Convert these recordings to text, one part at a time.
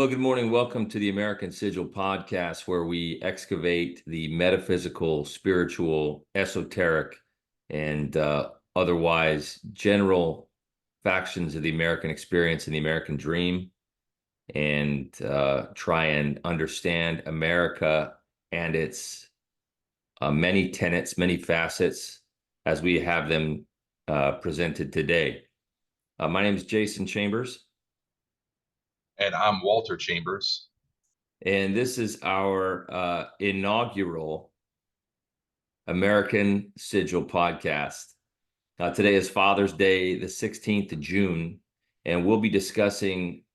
Hello, good morning. Welcome to the American Sigil podcast, where we excavate the metaphysical, spiritual, esoteric, and otherwise general factions of the American experience and the American dream, and try and understand America and its many tenets, many facets, as we have them presented today. My name is Jason Chambers. And I'm Walter Chambers. And this is our inaugural American Sigil podcast. Today is Father's Day, the 16th of June, and we'll be discussing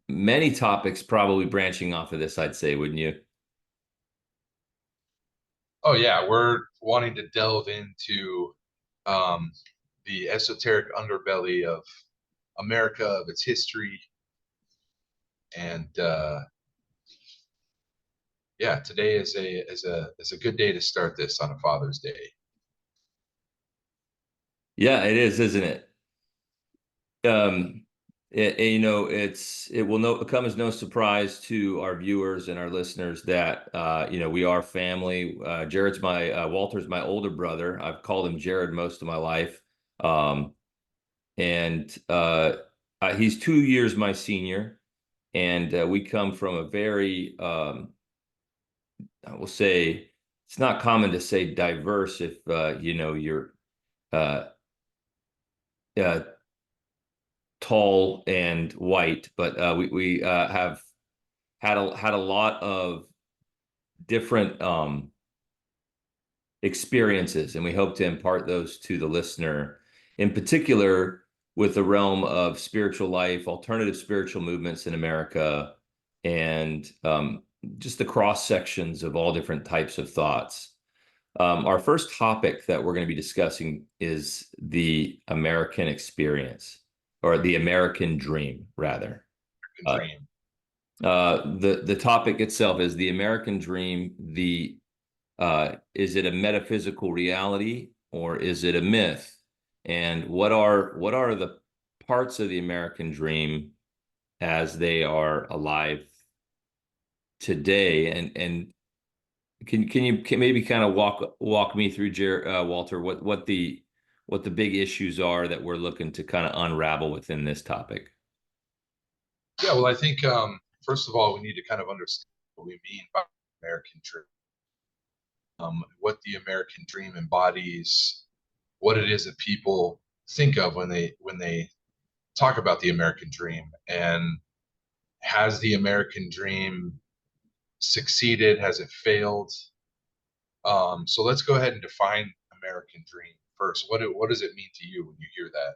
many topics, probably branching off of this, I'd say, wouldn't you? Oh, yeah. We're wanting to delve into the esoteric underbelly of America, of its history. And yeah, today is a good day to start this on a Father's Day. Yeah, it is, isn't it? It will come as no surprise to our viewers and our listeners that we are family. Walter's my older brother. I've called him Jared most of my life, and he's 2 years my senior, and we come from a very I will say it's not common to say diverse if you're uh, uh, tall and white, but we have had a lot of different experiences, and we hope to impart those to the listener, in particular with the realm of spiritual life, alternative spiritual movements in America, and just the cross sections of all different types of thoughts. Our first topic that we're going to be discussing is the American experience, or the American dream, rather. Dream. The topic itself is the American dream. Is it a metaphysical reality, or is it a myth? And what are the parts of the American dream as they are alive today? And can you maybe kind of walk me through, Walter, what the big issues are that we're looking to kind of unravel within this topic? Yeah, well, I think first of all, we need to kind of understand what we mean by American dream, what the American dream embodies, what it is that people think of when they talk about the American dream, and has the American dream succeeded? Has it failed? So let's go ahead and define American dream first. What does it mean to you when you hear that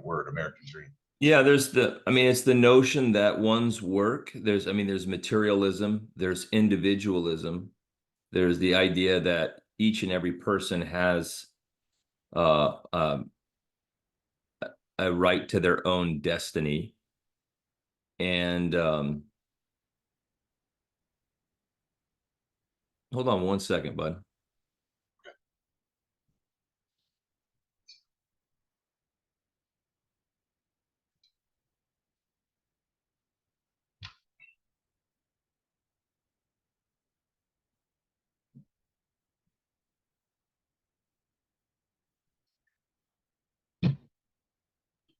word, American dream? Yeah, it's the notion that one's work, there's materialism, there's individualism, there's the idea that each and every person has uh, um, a right to their own destiny. And hold on one second, bud.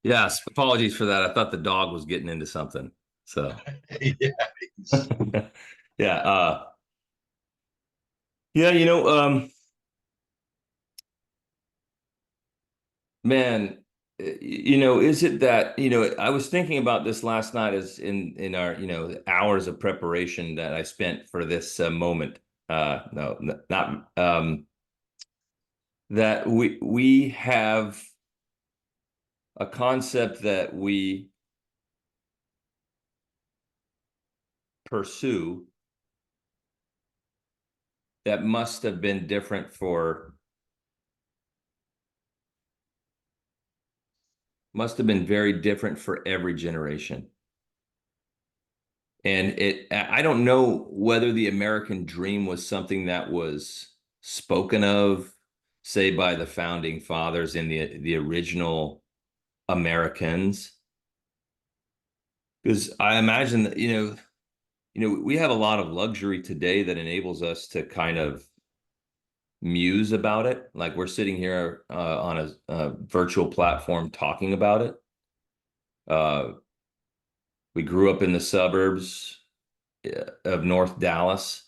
Yes, apologies for that. I thought the dog was getting into something. So Yeah. yeah, yeah, man, is it that, I was thinking about this last night as in our, hours of preparation that I spent for this moment. No, not that we have a concept that we pursue that must have been very different for every generation. And I don't know whether the American dream was something that was spoken of, say, by the founding fathers in the original Americans. Because I imagine that, we have a lot of luxury today that enables us to kind of muse about it. Like we're sitting here on a virtual platform talking about it. We grew up in the suburbs of North Dallas,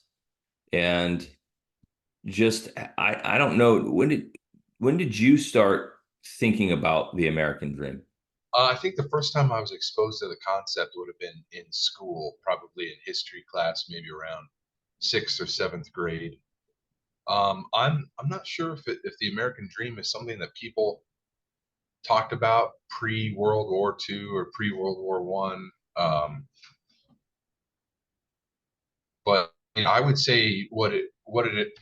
and just I don't know, when did you start thinking about the American dream? I think the first time I was exposed to the concept would have been in school, probably in history class, maybe around sixth or seventh grade. I'm not sure if the American dream is something that people talked about pre World War II or pre World War One. But I would say what it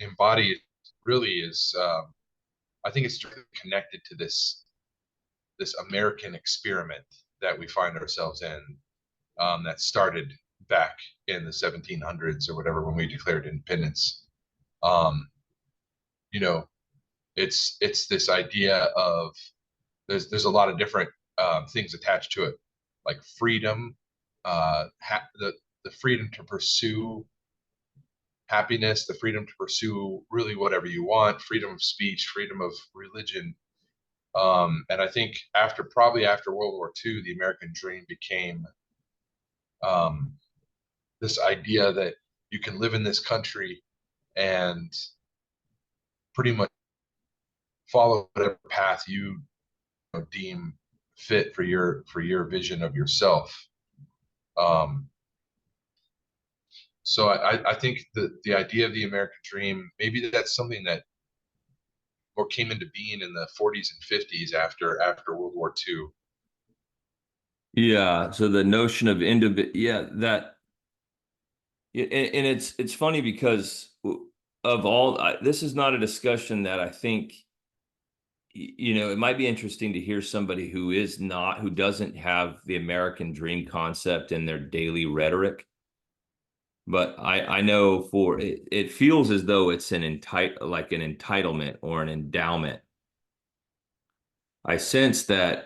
embodies really is, I think it's directly connected to this American experiment that we find ourselves in, that started back in the 1700s or whatever when we declared independence. Um, you know, it's this idea of there's a lot of different things attached to it, like freedom, the freedom to pursue happiness, the freedom to pursue really whatever you want, freedom of speech, freedom of religion. And I think probably after World War II, the American dream became um, this idea that you can live in this country and pretty much follow whatever path you deem fit for your vision of yourself. Um, so I think the idea of the American dream, maybe that's something that more came into being in the 40s and 50s after World War II. Yeah, so the notion of yeah, that, and it's funny because of all this is not a discussion that I think, it might be interesting to hear somebody who doesn't have the American dream concept in their daily rhetoric. But I know for it feels as though it's like an entitlement or an endowment. I sense that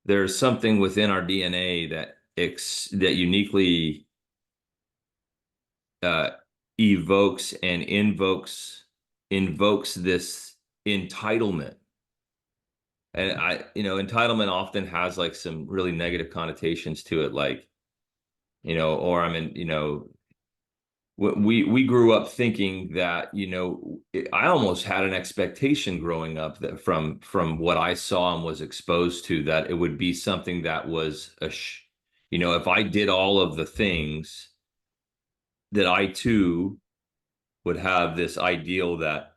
there's something within our DNA that uniquely uh, evokes and invokes this entitlement. And entitlement often has like some really negative connotations to it, like, or I mean, we grew up thinking that, I almost had an expectation growing up that from what I saw and was exposed to, that it would be something that was if I did all of the things, that I too would have this ideal that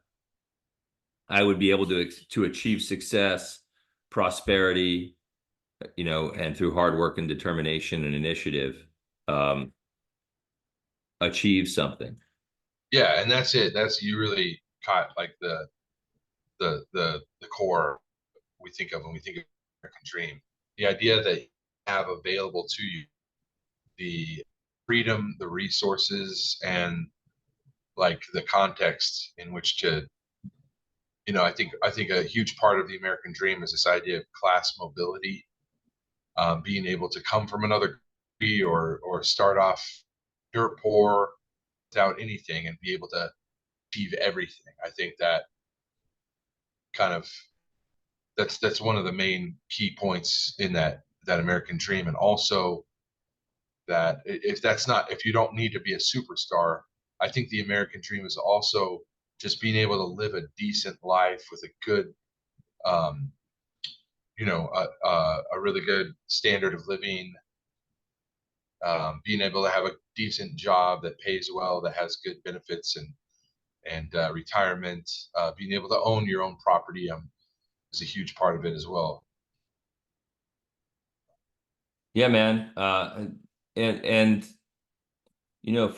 I would be able to achieve success, prosperity, and through hard work and determination and initiative, um, achieve something. Yeah, and that's it. That's you really caught like the core we think of when we think of American dream. The idea that you have available to you the freedom, the resources, and like the context in which to, I think a huge part of the American dream is this idea of class mobility, being able to come from another country or start off dirt poor without anything and be able to achieve everything. I think that kind of that's one of the main key points in that American dream, and also that if you don't need to be a superstar, I think the American dream is also just being able to live a decent life with a good, um, a really good standard of living, being able to have a decent job that pays well, that has good benefits and retirement, being able to own your own property, is a huge part of it as well. Yeah, man. And you know,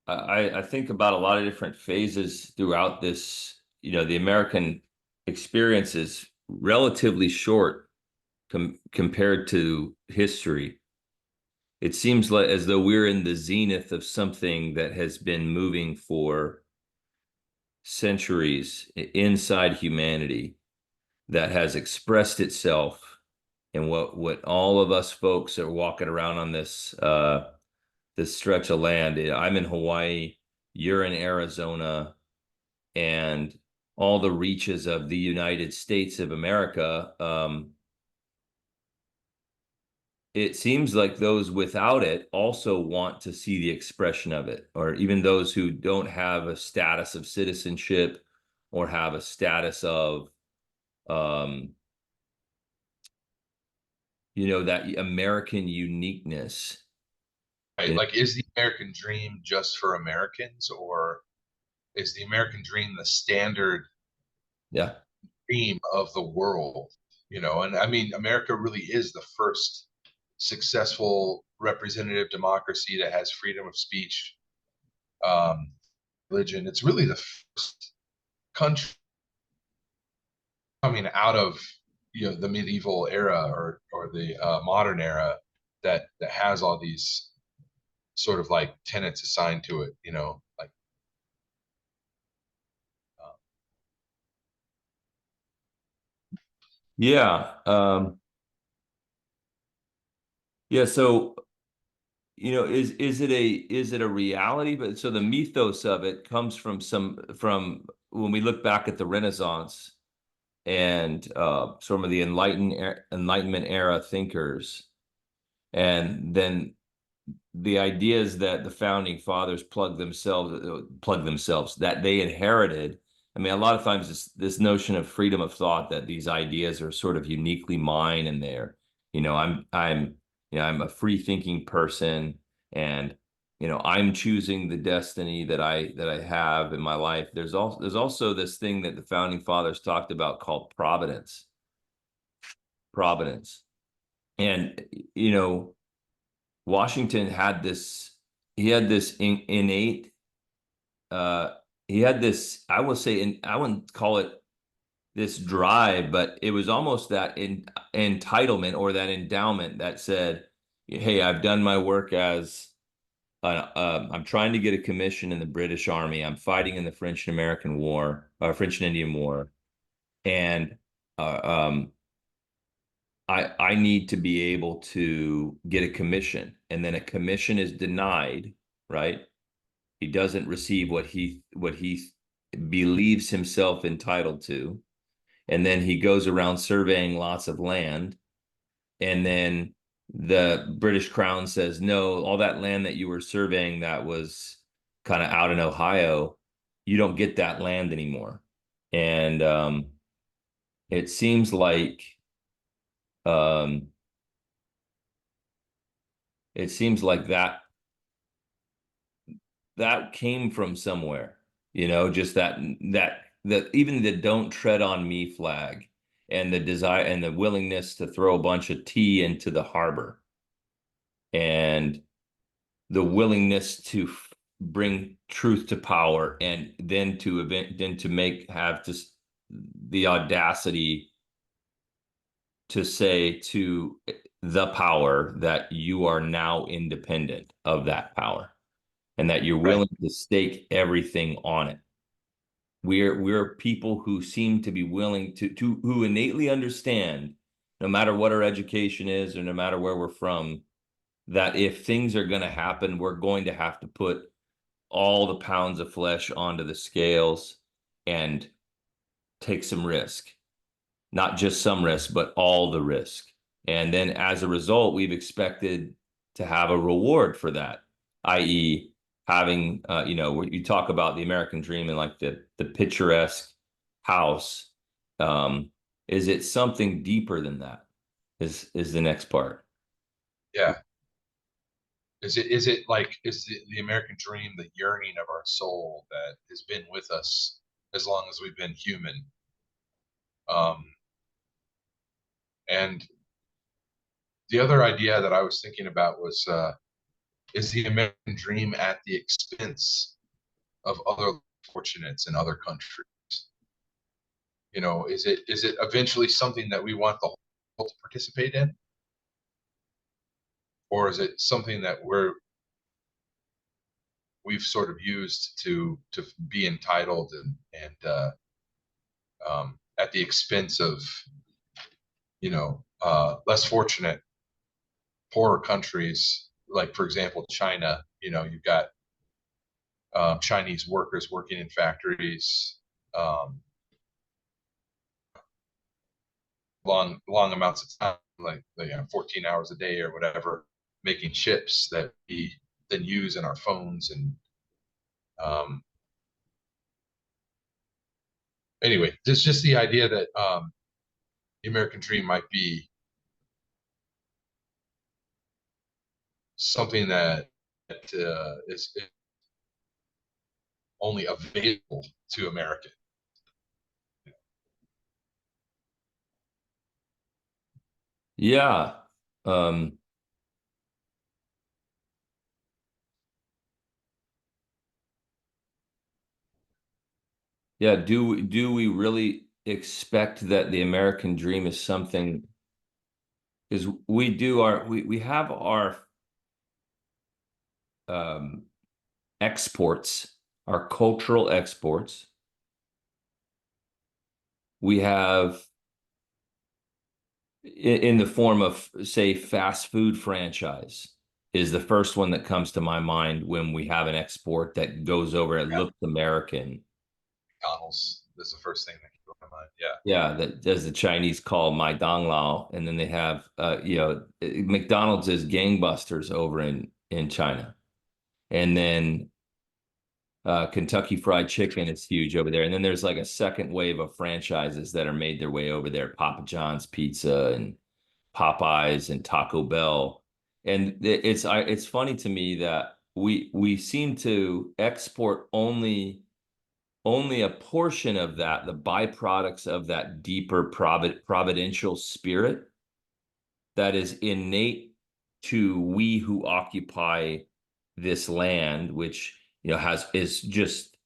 I think about a lot of different phases throughout this. The American experience is relatively short compared to history. It seems like as though we're in the zenith of something that has been moving for centuries inside humanity, that has expressed itself and what all of us folks are walking around on this stretch of land. I'm in Hawaii, you're in Arizona, and all the reaches of the United States of America. It seems like those without it also want to see the expression of it, or even those who don't have a status of citizenship or have a status of, um, that American uniqueness. Right? Like, is the American dream just for Americans, or is the American dream the standard Yeah. dream of the world? And I mean, America really is the first successful representative democracy that has freedom of speech, um, religion. It's really the first country coming out of the medieval era or the modern era that has all these sort of like tenets assigned to it. Like uh, Yeah. Yeah. So, is it a reality? But so the mythos of it comes from when we look back at the Renaissance and some of the Enlightenment era thinkers, and then the ideas that the founding fathers plug themselves that they inherited. I mean, a lot of times it's this notion of freedom of thought, that these ideas are sort of uniquely mine, and they're, I'm a free thinking person, and I'm choosing the destiny that I have in my life. There's also this thing that the founding fathers talked about called providence. And Washington had this, he had this innate, uh, he had this, I will say, I wouldn't call it this drive, but it was almost that entitlement or that endowment that said, hey, I've done my work as, I'm trying to get a commission in the British Army. I'm fighting in the French and American War, French and Indian War. And uh, um, I need to be able to get a commission, and then a commission is denied, right? He doesn't receive what he believes himself entitled to, and then he goes around surveying lots of land, and then the British Crown says, no, all that land that you were surveying that was kind of out in Ohio, you don't get that land anymore. And it seems like um, that came from somewhere, just that even the "don't tread on me" flag, and the desire and the willingness to throw a bunch of tea into the harbor, and the willingness to bring truth to power, and then to have just the audacity to say to the power that you are now independent of that power, and that you're right. willing to stake everything on it. We're people who seem to be willing to who innately understand, no matter what our education is or no matter where we're from, that if things are going to happen, we're going to have to put all the pounds of flesh onto the scales and take some risk. Not just some risk, but all the risk. And then as a result, we've expected to have a reward for that, i.e., having, where you talk about the American dream and like the picturesque house. Um, is it something deeper than that? Is the next part. Yeah. Is the American dream the yearning of our soul that has been with us as long as we've been human? Um, and the other idea that I was thinking about was, is the American dream at the expense of other fortunates in other countries? Is it eventually something that we want the whole world to participate in, or is it something that we've sort of used to be entitled and at the expense of less fortunate, poorer countries, like for example, China, you've got Chinese workers working in factories, um, long amounts of time, like 14 hours a day or whatever, making chips that we then use in our phones. And um, anyway, there's just the idea that the American dream might be something that is only available to Americans. Yeah. Um, yeah. Do we really expect that the American dream is something? Because we have our um, exports, our cultural exports. We have in the form of, say, fast food franchise is the first one that comes to my mind when we have an export that goes over. It Yeah, looks American. McDonald's is the first thing that came to my mind. Yeah, Yeah, that as the Chinese call my dong lao, and then they have McDonald's is gangbusters over in China, and then Kentucky Fried Chicken is huge over there, and then there's like a second wave of franchises that are made their way over there, Papa John's Pizza and Popeyes and Taco Bell, and it's funny to me that we seem to export only a portion of that, the byproducts of that deeper providential spirit that is innate to we who occupy this land, which has is just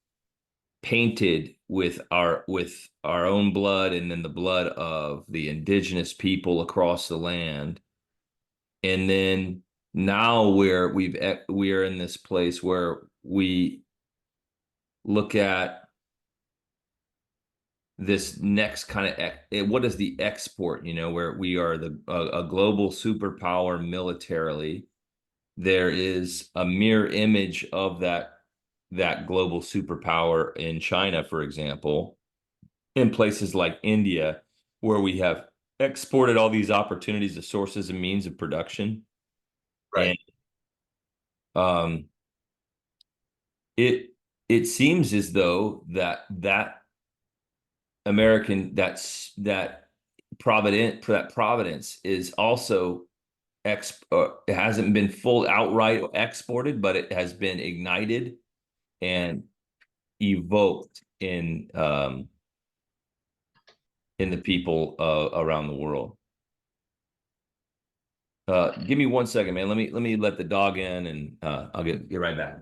painted with our own blood and then the blood of the indigenous people across the land. And then now we are in this place where we look at this next kind of what is the export, where we are a global superpower militarily. There is a mirror image of that global superpower in China, for example, in places like India, where we have exported all these opportunities of sources and means of production. right. And um it it seems as though that American that providence is also it hasn't been full outright exported, but it has been ignited and evoked in the people around the world. Give me 1 second, man. Let me let the dog in, and I'll get right back.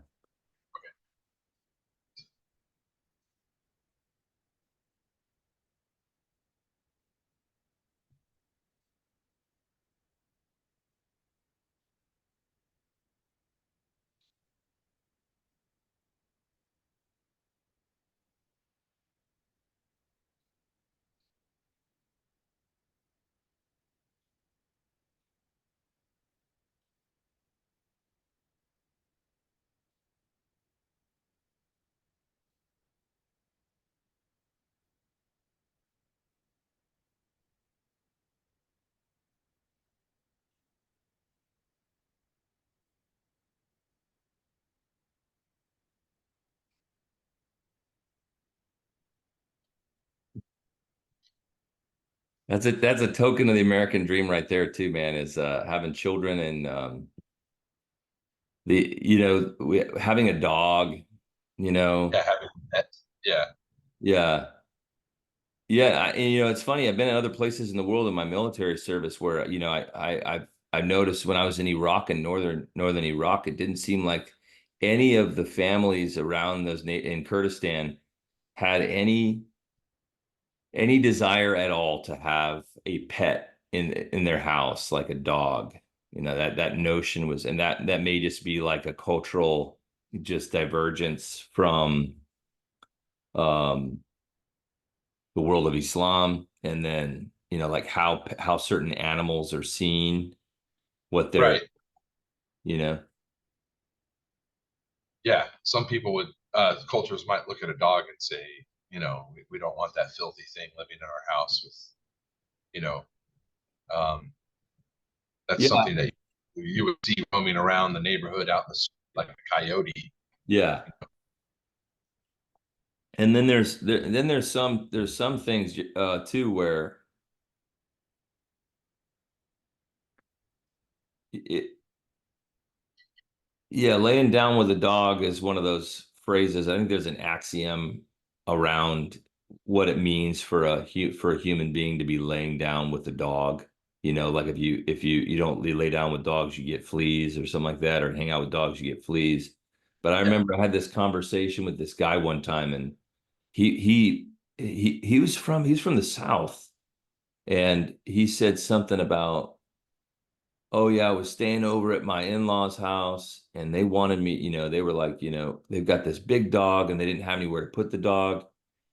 That's a token of the American dream right there too, man, is having children and having a dog, you know. Yeah, having that. Yeah, Yeah. Yeah, and, it's funny. I've been in other places in the world in my military service where, I've noticed when I was in Iraq and northern Iraq, it didn't seem like any of the families around in Kurdistan had any desire at all to have a pet in their house, like a dog. That notion was, and that may just be like a cultural just divergence from um the world of Islam, and then like how certain animals are seen, what they're, Right. you know. Yeah. Some people would, cultures might look at a dog and say, we don't want that filthy thing living in our house with, you know, um, that's Yeah. something that you would see roaming around the neighborhood out in the street like a coyote. Yeah. And then there's some things too where it, yeah, laying down with a dog is one of those phrases. I think there's an axiom around what it means for a human being to be laying down with a dog. Like if you don't lay down with dogs, you get fleas or something like that, or hang out with dogs, you get fleas. But I Yeah. remember I had this conversation with this guy one time, and he he he's from the South, and he said something about, oh yeah, I was staying over at my in-laws' house and they wanted me, they were like, they've got this big dog and they didn't have anywhere to put the dog.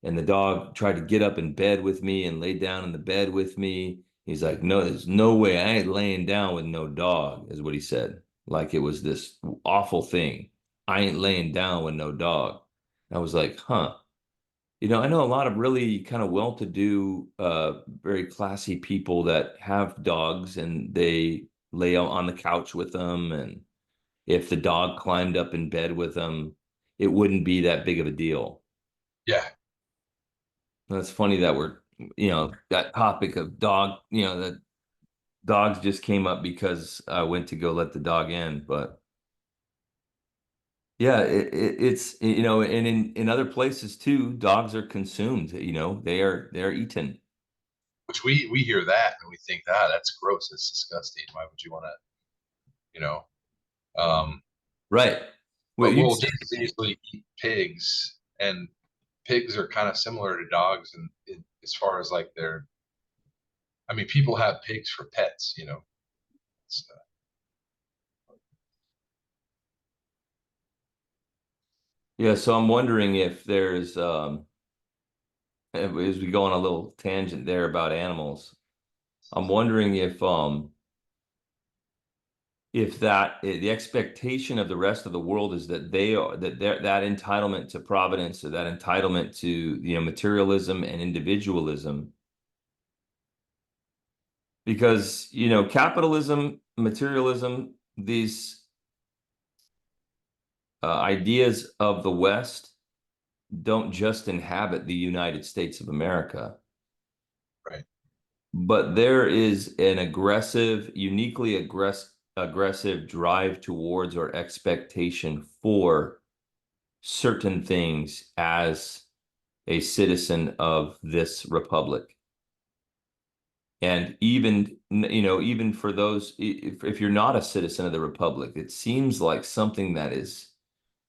And the dog tried to get up in bed with me and lay down in the bed with me. He's like, no, there's no way I ain't laying down with no dog, is what he said. Like it was this awful thing. I ain't laying down with no dog. I was like, huh. I know a lot of really kind of well-to-do, very classy people that have dogs and they lay on the couch with them. And if the dog climbed up in bed with them, it wouldn't be that big of a deal. Yeah. That's funny that that topic of dog, that dogs just came up because I went to go let the dog in. But yeah, it's, and in other places too, dogs are consumed, they're eaten. Which we hear that and we think, that's gross. It's disgusting. Why would you want to, you know, um, Right. Well, but you'd we'll say, just as easily eat pigs, and pigs are kind of similar to dogs, and as far as like I mean, people have pigs for pets, It's, yeah, so I'm wondering if there's, as we go on a little tangent there about animals, I'm wondering if the expectation of the rest of the world is that they are that entitlement to providence, or that entitlement to, materialism and individualism, because, capitalism, materialism, these ideas of the West don't just inhabit the United States of America, right. but there is an uniquely aggressive drive towards, or expectation for, certain things as a citizen of this republic. And even for those, if you're not a citizen of the republic, it seems like something that is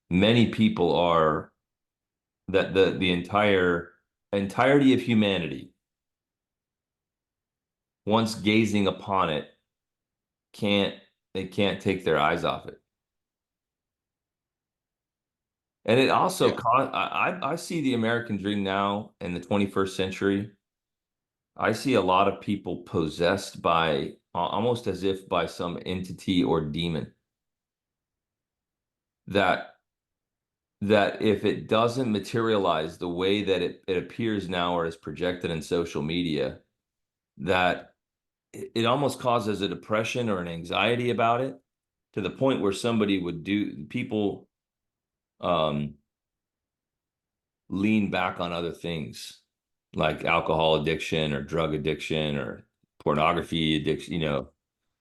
many people are, that the entirety of humanity, once gazing upon it, can't they can't take their eyes off it. And it also Yeah. I see the American dream now in the 21st century. I see a lot of people possessed by, almost as if by some entity or demon, that if it doesn't materialize the way that it appears now or is projected in social media, that it almost causes a depression or an anxiety about it, to the point where people um lean back on other things like alcohol addiction or drug addiction or pornography addiction.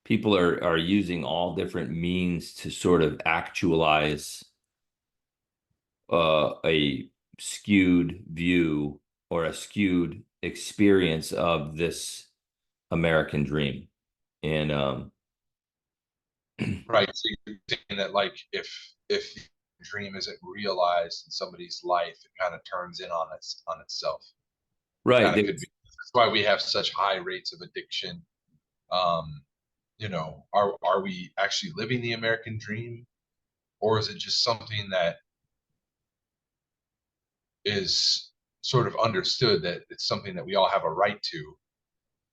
People are using all different means to sort of actualize a skewed view or a skewed experience of this American dream. And Right. So you're saying that, like, if the dream isn't realized in somebody's life, it kind of turns in on itself. right, Kind of could be. That's why we have such high rates of addiction. Um, are we actually living the American dream, or is it just something that is sort of understood that it's something that we all have a right to?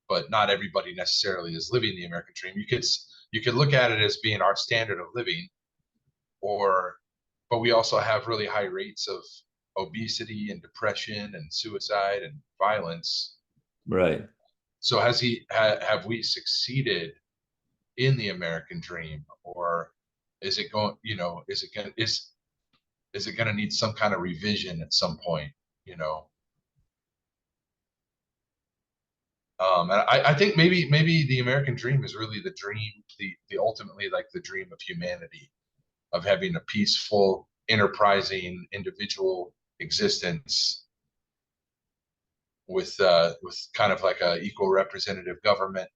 but not everybody necessarily is living the American dream. You could look at it as being our standard of living, or but we also have really high rates of obesity and depression and suicide and violence. Right. So have we succeeded in the American dream, or is it going, is it going to need some kind of revision at some point, you know? And I think maybe the American dream is really the dream, the ultimately like the dream of humanity, of having a peaceful, enterprising individual existence with kind of like a equal representative government,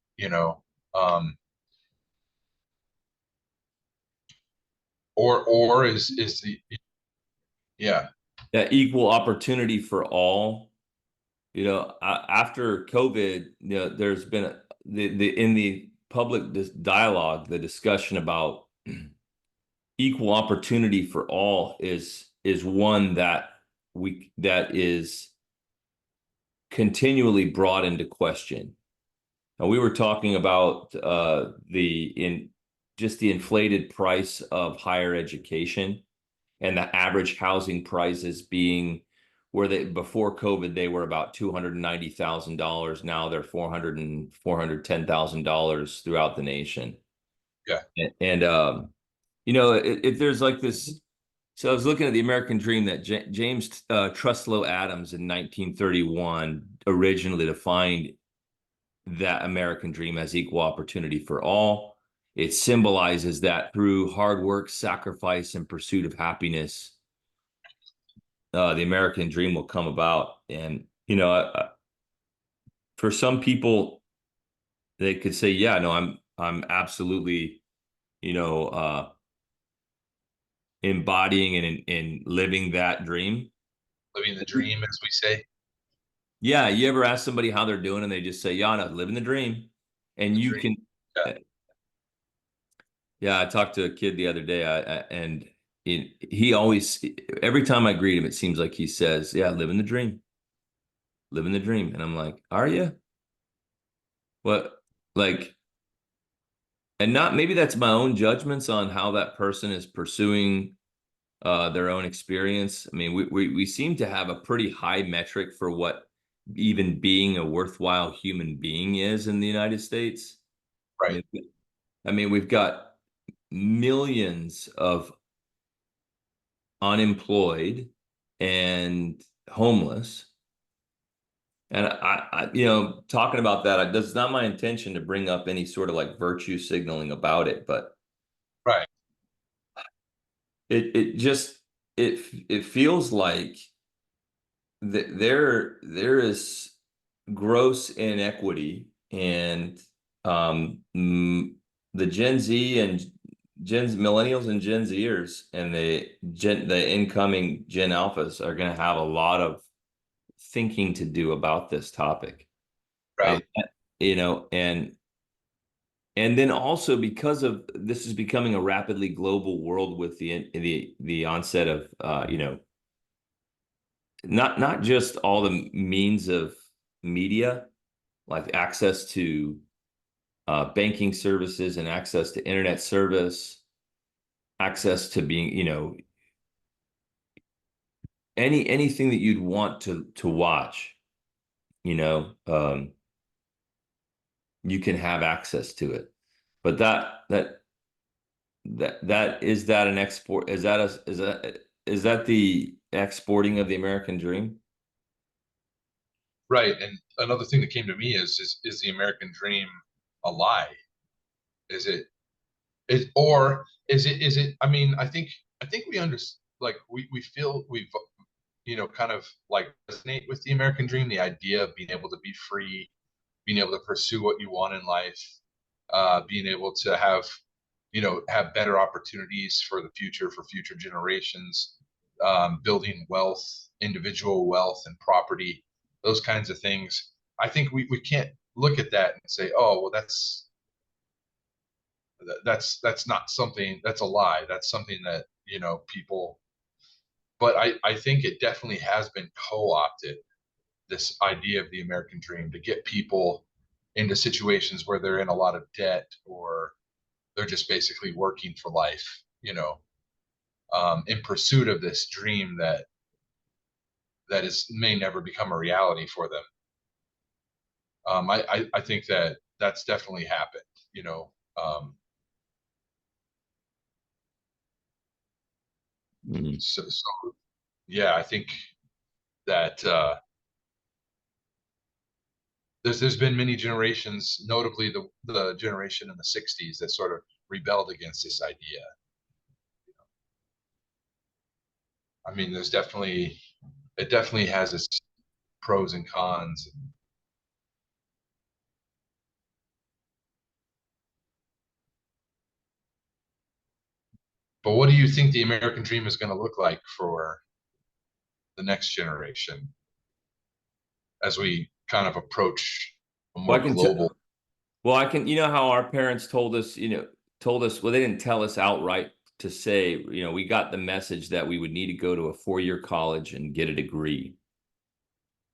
or is the yeah. That equal opportunity for all. After COVID, there's been the in the public dialogue, the discussion about equal opportunity for all is one that is continually brought into question. Now, we were talking about just the inflated price of higher education and the average housing prices being where they before COVID they were about $290,000. Now they're $410,000 throughout the nation. Yeah. If there's like this, so I was looking at the American Dream that James Truslow Adams in 1931 originally defined that American Dream as equal opportunity for all. It symbolizes that through hard work, sacrifice, and pursuit of happiness, the American Dream will come about. And for some people, they could say, "Yeah, no, I'm absolutely, you know, embodying and living that dream." Living the dream, as we say. Yeah, you ever ask somebody how they're doing and they just say, "Yeah, no, living the dream," and The you dream. can. Yeah. Yeah, I talked to a kid the other day, and he always, every time I greet him, it seems like he says, "Yeah, living the dream, living the dream," and I'm like, "Are you? What?" Like, and not maybe that's my own judgments on how that person is pursuing their own experience. I mean, we seem to have a pretty high metric for what even being a worthwhile human being is in the United States. I Right. mean, we've got millions of unemployed and homeless. And talking about that, it's not my intention to bring up any sort of like virtue signaling about it, but Right. it just it feels like there is gross inequity, and the Gen Z and millennials and Gen Zers and the incoming Gen Alphas are going to have a lot of thinking to do about this topic. Right. You know, and then also because of this is becoming a rapidly global world with the onset of not just all the means of media, like access to banking services and access to internet service, access to being, anything that you'd want to watch, you know, you can have access to it. But that is that an export? Is that the exporting of the American dream? Right. And another thing that came to me is the American dream a lie? Is it or is it, I mean, I think we understand, like we feel we've, kind of like resonate with the American dream, the idea of being able to be free, being able to pursue what you want in life, being able to have better opportunities for the future, for future generations, building wealth, individual wealth and property, those kinds of things. I think we can't look at that and say, oh, well, that's not something, that's a lie. That's something that, people, but I think it definitely has been co-opted, this idea of the American dream, to get people into situations where they're in a lot of debt, or they're just basically working for life, in pursuit of this dream that is may never become a reality for them. I think that that's definitely happened, you know. So yeah, I think that there's been many generations, notably the generation in the 60s that sort of rebelled against this idea. I mean, it definitely has its pros and cons. But what do you think the American dream is going to look like for the next generation as we kind of approach a Well, more global? I can, how our parents told us, well, they didn't tell us outright to say, we got the message that we would need to go to a 4-year college and get a degree.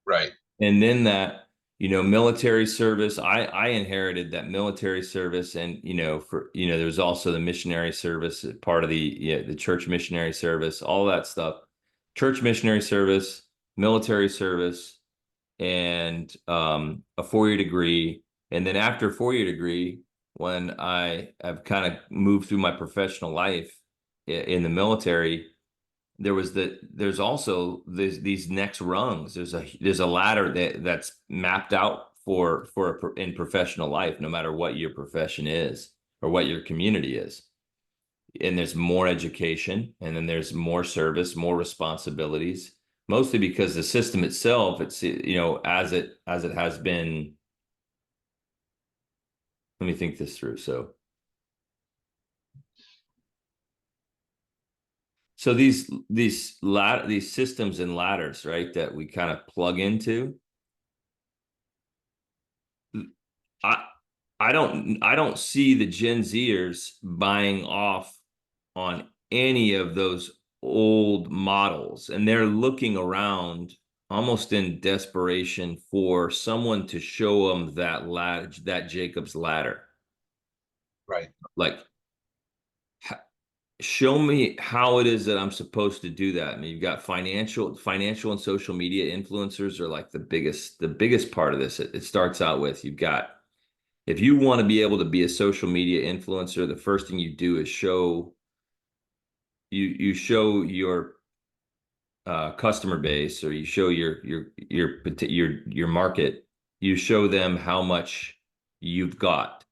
Right. And then that, military service, I inherited that military service. And, there's also the missionary service, part of the church missionary service, all that stuff, church missionary service, military service, and a 4-year degree. And then after a 4-year degree, when I have kind of moved through my professional life in the military, there's also these next rungs. There's a ladder that's mapped out in professional life, no matter what your profession is or what your community is. And there's more education, and then there's more service, more responsibilities, mostly because the system itself, it's, as it has been. Let me think this through. So these systems and ladders, right, that we kind of plug into, I I don't see the Gen Zers buying off on any of those old models, and they're looking around almost in desperation for someone to show them that ladder, that Jacob's ladder. Right. Like, show me how it is that I'm supposed to do that. I mean, you've got financial and social media influencers are like the biggest part of this. It starts out with, you've got, if you want to be able to be a social media influencer, the first thing you do is show your customer base, or you show your market. You show them how much you've got,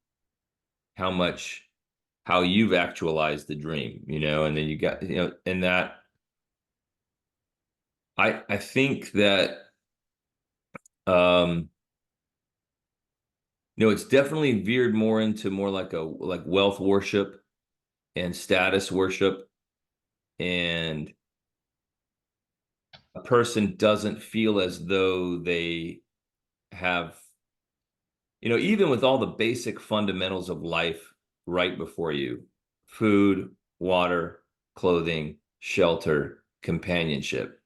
how you've actualized the dream, and then you got, and that, I think that, um it's definitely veered more into more like wealth worship and status worship, and a person doesn't feel as though they have, even with all the basic fundamentals of life right before you: food, water, clothing, shelter, companionship.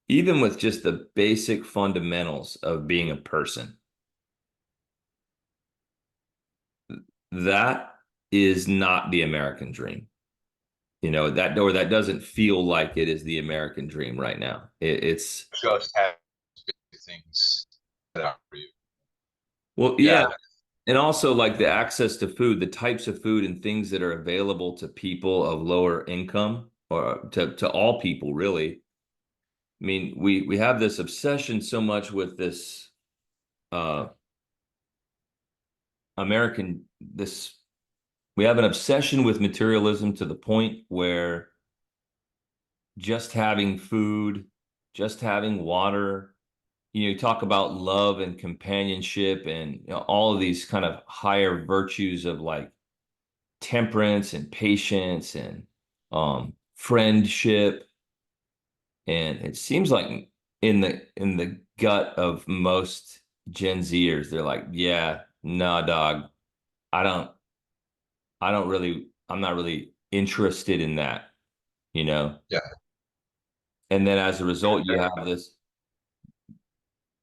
Even with just the basic fundamentals of being a person, that is not the American dream. That doesn't feel like it is the American dream right now. It's Just have things set out for you. well, yeah. Yeah. And also, like, the access to food, the types of food and things that are available to people of lower income, or to all people, really. I mean, we have this obsession so much with this uh American this we have an obsession with materialism to the point where just having food, just having water, you talk about love and companionship, and all of these kind of higher virtues of, like, temperance and patience and friendship. And it seems like in the gut of most Gen Zers, they're like, yeah, nah, dog, I don't I'm not really interested in that, you know? Yeah. And then as a result, you have this.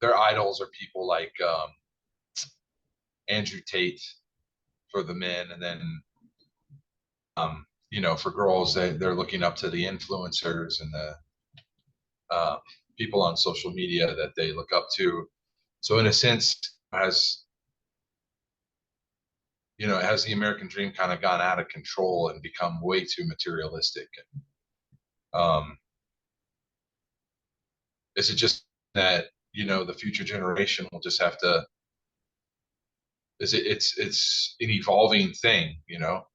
Their idols are people like Andrew Tate for the men, and then you know, for girls, they're looking up to the influencers and the people on social media that they look up to. So in a sense, has you know, has the American dream kind of gone out of control and become way too materialistic? Is it just that, you know, the future generation will just have to? It's an evolving thing, you know.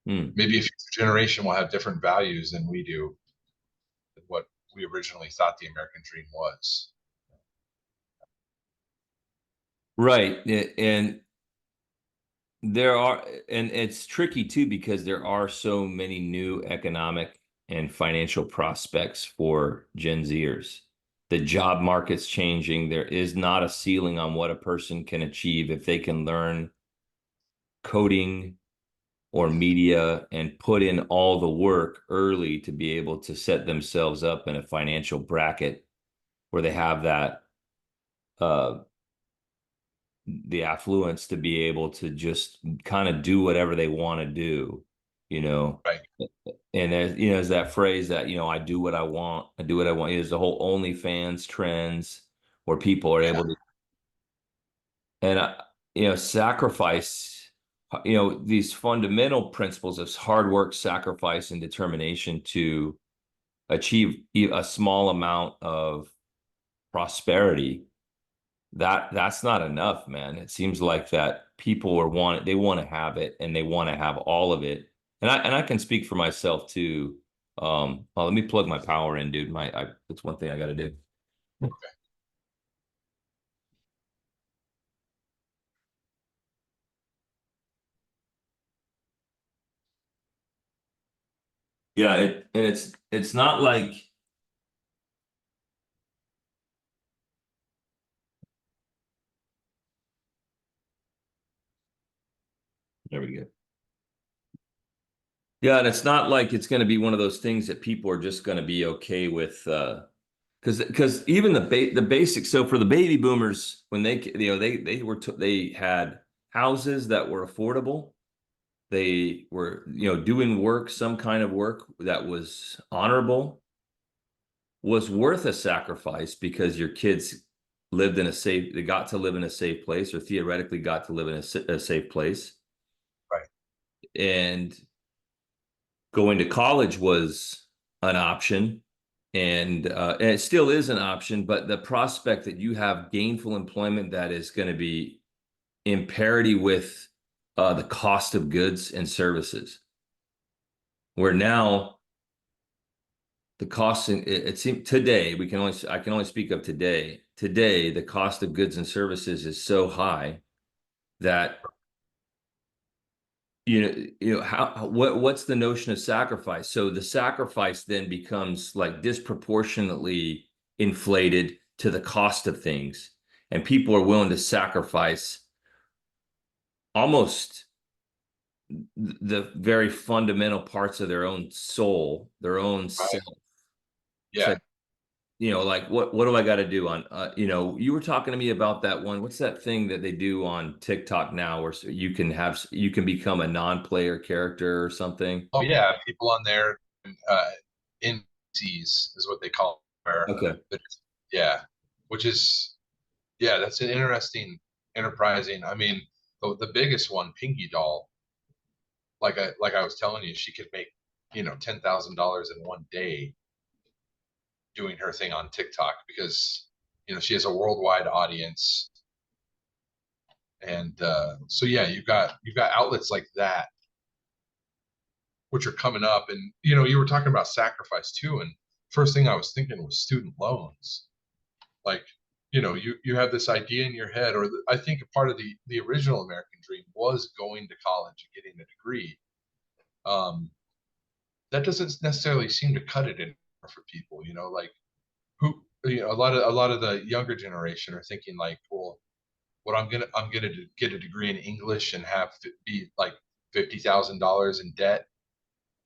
Maybe a future generation will have different values than we do, than what we originally thought the American dream was. Right. And there are, and it's tricky too, because there are so many new economic and financial prospects for Gen Zers. The job market's changing. There is not a ceiling on what a person can achieve if they can learn coding or media and put in all the work early to be able to set themselves up in a financial bracket where they have that uh the affluence to be able to just kind of do whatever they want to do, you know. Right. And as you know, there's that phrase that, you know, I do what I want, I do what I want. There's the whole OnlyFans trends where people are Yeah. able to, and you know, sacrifice, you know, these fundamental principles of hard work, sacrifice, and determination to achieve a small amount of prosperity. That's not enough, man. It seems like that people they want to have it, and they want to have all of it. And I can speak for myself too. Well, let me plug my power in, dude. That's one thing I got to do. Yeah, and it's not like, there we go. Yeah, and it's not like it's going to be one of those things that people are just going to be okay with, because even the basics. So for the baby boomers, when they had houses that were affordable. They were, you know, doing work, some kind of work that was honorable, was worth a sacrifice, because your kids they got to live in a safe place, or theoretically got to live in a safe place. Right. And going to college was an option, and it still is an option, but the prospect that you have gainful employment that is going to be in parity with the cost of goods and services, where now the cost, it seems today, I can only speak of today. Today, the cost of goods and services is so high that, you know, what's the notion of sacrifice? So the sacrifice then becomes like disproportionately inflated to the cost of things, and people are willing to sacrifice almost the very fundamental parts of their own soul, their own Right. self. It's Yeah. like, you know, like what do I got to do on, you know, you were talking to me about that one. What's that thing that they do on TikTok now where you can become a non-player character or something? Oh yeah, people on there, uh, NPCs is what they call it. Okay. Yeah, which is, yeah, that's an interesting, enterprising. I mean, the biggest one, Pinky Doll, like I was telling you, she could make, you know, $10,000 in one day doing her thing on TikTok, because you know she has a worldwide audience. And so yeah, you've got outlets like that which are coming up. And you know, you were talking about sacrifice too, and first thing I was thinking was student loans. Like, you know, you have this idea in your head, or I think a part of the original American dream was going to college and getting a degree. um that doesn't necessarily seem to cut it in for people, you know, like who, you know, a lot of the younger generation are thinking like, well, what I'm gonna get a degree in English and have to be like $50,000 in debt.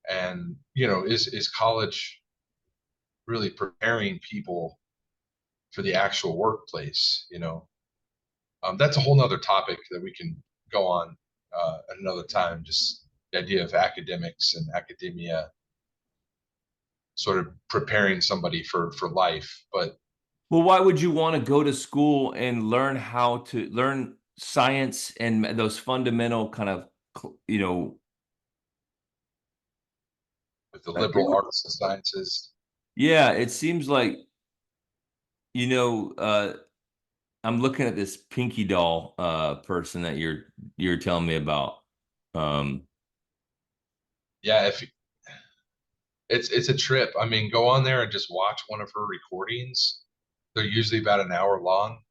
And you know, is college really preparing people for the actual workplace, you know? That's a whole nother topic that we can go on at another time. Just the idea of academics and academia sort of preparing somebody for life. But Well, why would you want to go to school and learn how to learn science and those fundamental kind of, you know, with the I forget liberal what- arts and sciences, yeah, it seems like, you know, I'm looking at this Pinky doll person that you're telling me about. Um, yeah, if it's a trip. I mean, go on there and just watch one of her recordings. They're usually about an hour long.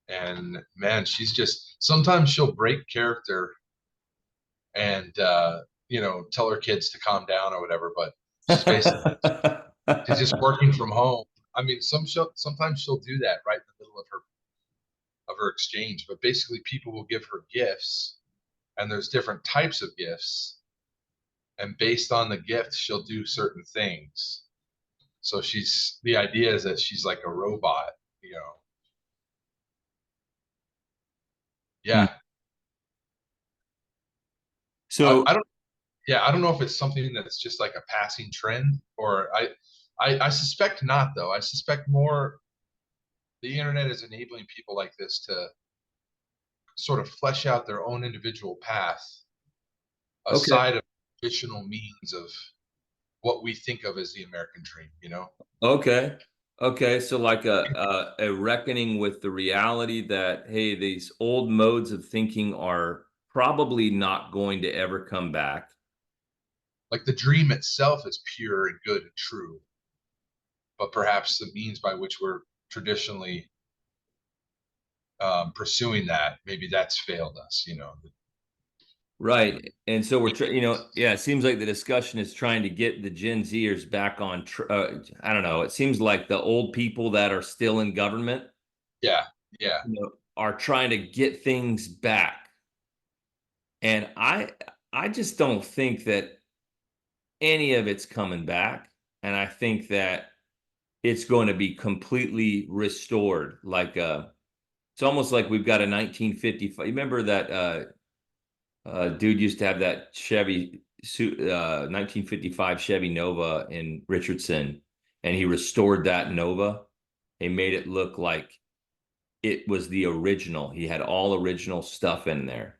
And man, she's just sometimes she'll break character and tell her kids to calm down or whatever, but she's basically she's just working from home. I mean, sometimes she'll do that right in the middle of her exchange, but basically people will give her gifts and there's different types of gifts, and based on the gift she'll do certain things. So the idea is that she's like a robot, you know. Hmm. Yeah. So I don't yeah, I don't know if it's something that's just like a passing trend, or I suspect not though. I suspect more the internet is enabling people like this to sort of flesh out their own individual path okay, aside of traditional means of what we think of as the American dream, you know? okay, okay. So like a reckoning with the reality that, hey, these old modes of thinking are probably not going to ever come back. Like the dream itself is pure and good and true, but perhaps the means by which we're traditionally pursuing that, maybe that's failed us, you know? Right. And so you know, yeah, it seems like the discussion is trying to get the Gen Zers back on, I don't know, it seems like the old people that are still in government, Yeah, yeah. you know, are trying to get things back. And I just don't think that any of it's coming back. And I think that it's going to be completely restored. Like it's almost like we've got a 1955. You remember that dude used to have that Chevy 1955 Chevy Nova in Richardson, and he restored that Nova. He made it look like it was the original. He had all original stuff in there.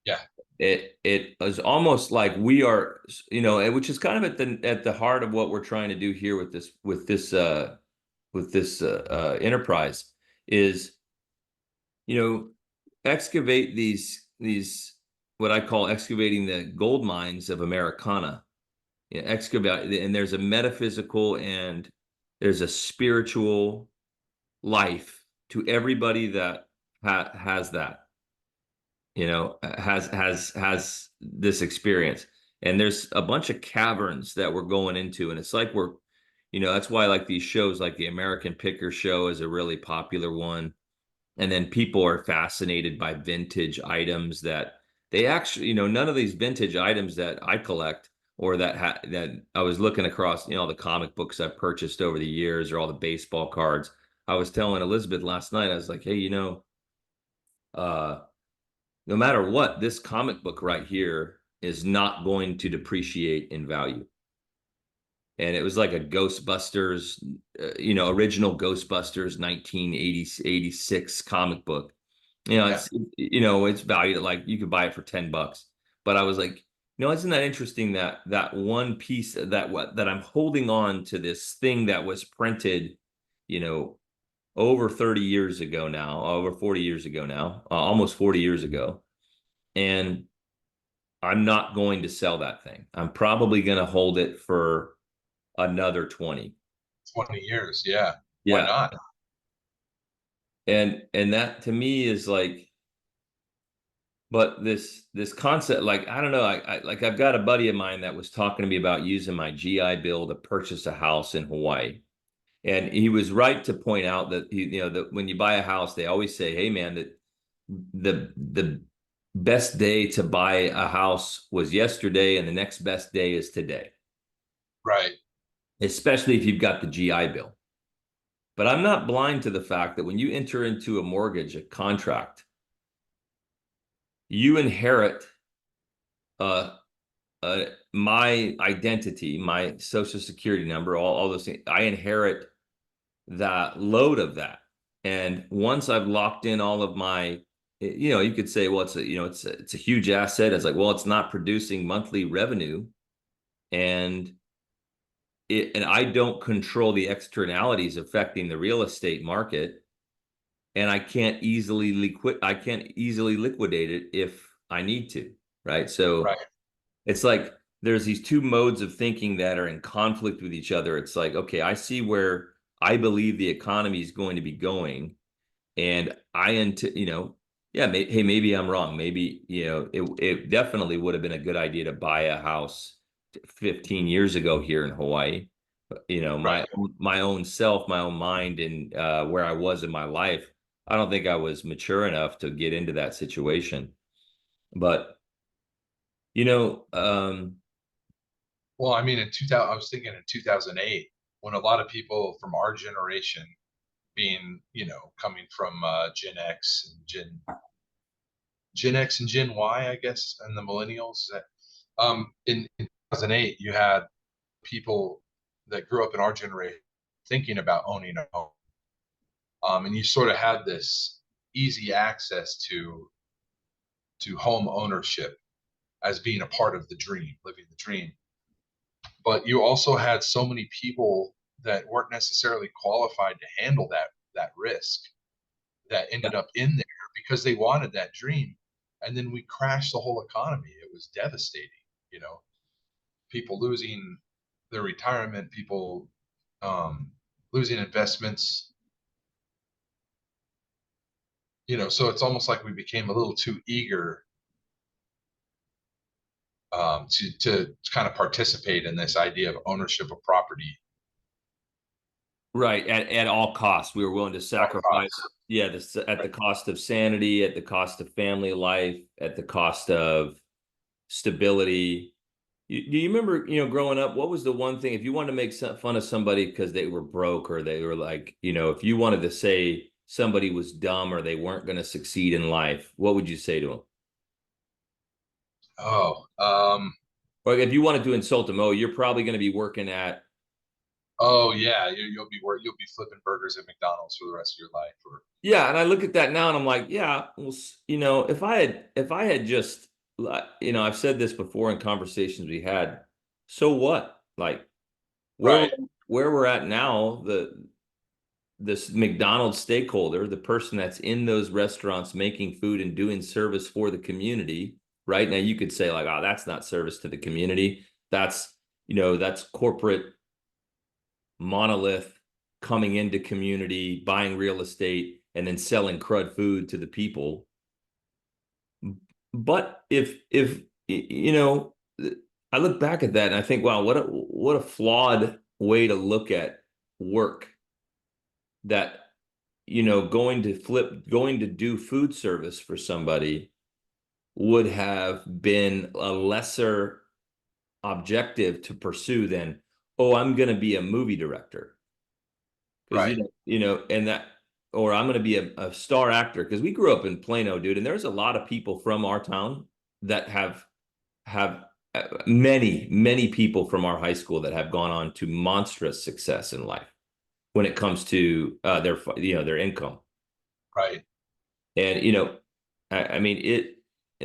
Yeah. It was almost like we are, you know, which is kind of at the heart of what we're trying to do here with this enterprise is, you know, excavate these what I call excavating the gold mines of Americana. You know, excavate, and there's a metaphysical and there's a spiritual life to everybody that has that, you know, has this experience. And there's a bunch of caverns that we're going into, and it's like we're, you know, that's why like these shows like the American Picker Show is a really popular one. And then people are fascinated by vintage items that they actually, you know, none of these vintage items that I collect or that I was looking across, you know, the comic books I've purchased over the years or all the baseball cards. I was telling Elizabeth last night, I was like, hey, you know, uh, no matter what, this comic book right here is not going to depreciate in value. And it was like a Ghostbusters, you know, original Ghostbusters 1986 comic book. You know, Yeah. it's valued at like you could buy it for $10. But I was like, you know, isn't that interesting that that one piece that I'm holding on to this thing that was printed, you know, over 30 years ago now, over 40 years ago now, almost 40 years ago. And I'm not going to sell that thing. I'm probably going to hold it for another 20. 20 years. Yeah. Why Yeah. not? And that to me is like, but this concept, like, I don't know, like I've got a buddy of mine that was talking to me about using my GI Bill to purchase a house in Hawaii. And he was right to point out that you know that when you buy a house, they always say, hey man, that the best day to buy a house was yesterday, and the next best day is today, Right. especially if you've got the GI Bill. But I'm not blind to the fact that when you enter into a mortgage, a contract, you inherit uh, my identity, my social security number, all those things. I inherit that load of that. And once I've locked in all of my, you could say, well, it's a huge asset. It's like, well, it's not producing monthly revenue, and I don't control the externalities affecting the real estate market, and I can't easily liquidate it if I need to, right? So Right. it's like there's these two modes of thinking that are in conflict with each other. It's like, okay, I see where I believe the economy is going to be going, and yeah, hey, maybe I'm wrong. Maybe, it definitely would have been a good idea to buy a house 15 years ago here in Hawaii. Right. My own self, my own mind, and where I was in my life, I don't think I was mature enough to get into that situation. But, you know, um, Well, I mean, in 2000, I was thinking in 2008, when a lot of people from our generation, being, coming from Gen X and Gen X and Gen Y, I guess, and the millennials, that in 2008, you had people that grew up in our generation thinking about owning a home. And you sort of had this easy access to home ownership as being a part of the dream, living the dream. But you also had so many people that weren't necessarily qualified to handle that risk, that ended up in there because they wanted that dream. And then we crashed the whole economy. It was devastating, you know, people losing their retirement, people losing investments, so it's almost like we became a little too eager to kind of participate in this idea of ownership of property right, at all costs, we were willing to at all sacrifice, costs. yeah, at the cost of sanity, at the cost of family life, at the cost of stability. Do you remember, growing up, what was the one thing, if you wanted to make fun of somebody because they were broke, or they were like, if you wanted to say somebody was dumb or they weren't going to succeed in life, what would you say to them? Oh, Or if you wanted to insult them, oh, you're probably going to be working at, oh yeah, you'll be flipping burgers at McDonald's for the rest of your life, or yeah. And I look at that now and I'm like, yeah, well, if I had just, I've said this before in conversations we had, so what? Like, where, right, where we're at now, this McDonald's stakeholder, the person that's in those restaurants making food and doing service for the community, right? Now you could say like, oh, that's not service to the community. That's corporate monolith coming into community, buying real estate, and then selling crud food to the people. But if I look back at that and I think, wow, what a flawed way to look at work, that going to do food service for somebody would have been a lesser objective to pursue than, oh, I'm going to be a movie director, because right, and that, or I'm going to be a star actor, because we grew up in Plano, dude, and there's a lot of people from our town that have many people from our high school that have gone on to monstrous success in life when it comes to their income. right. And I mean it.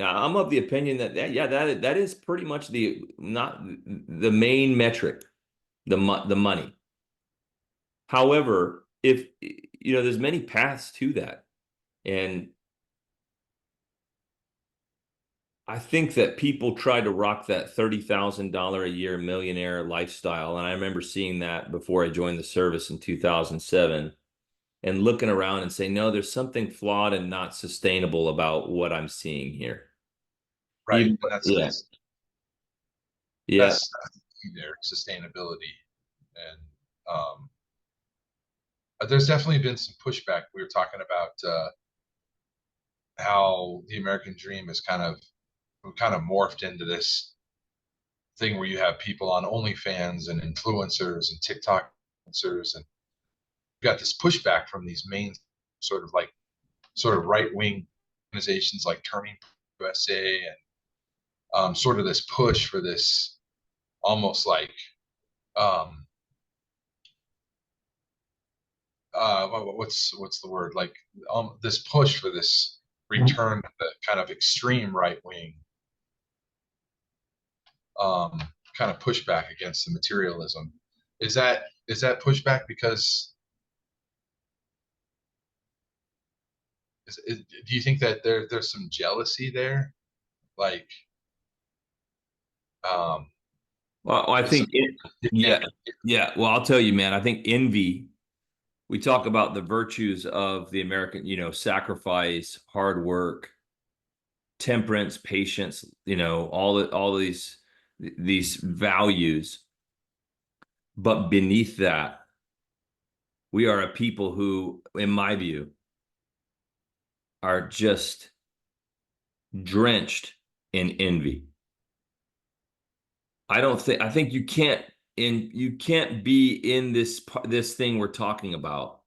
I'm of the opinion that yeah, that is pretty much the not the main metric, the money. However, if there's many paths to that, and I think that people try to rock that $30,000 a year millionaire lifestyle, and I remember seeing that before I joined the service in 2007, and looking around and saying, no, there's something flawed and not sustainable about what I'm seeing here. Right. Even, And yeah, yeah, that's the key there, sustainability. And there's definitely been some pushback. We were talking about how the American dream is kind of morphed into this thing where you have people on OnlyFans and influencers and TikTok influencers, and got this pushback from these main sort of right-wing organizations like Turning USA, and sort of this push for this almost like um, what's the word, like this push for this return to the kind of extreme right-wing kind of pushback against the materialism. Is that pushback because do you think that there's some jealousy there, like um Well, I is think yeah, yeah. Well, I'll tell you, man, I think envy, we talk about the virtues of the American, sacrifice, hard work, temperance, patience, all these values. But beneath that, we are a people who, in my view, are just drenched in envy. I think you can't be in this thing we're talking about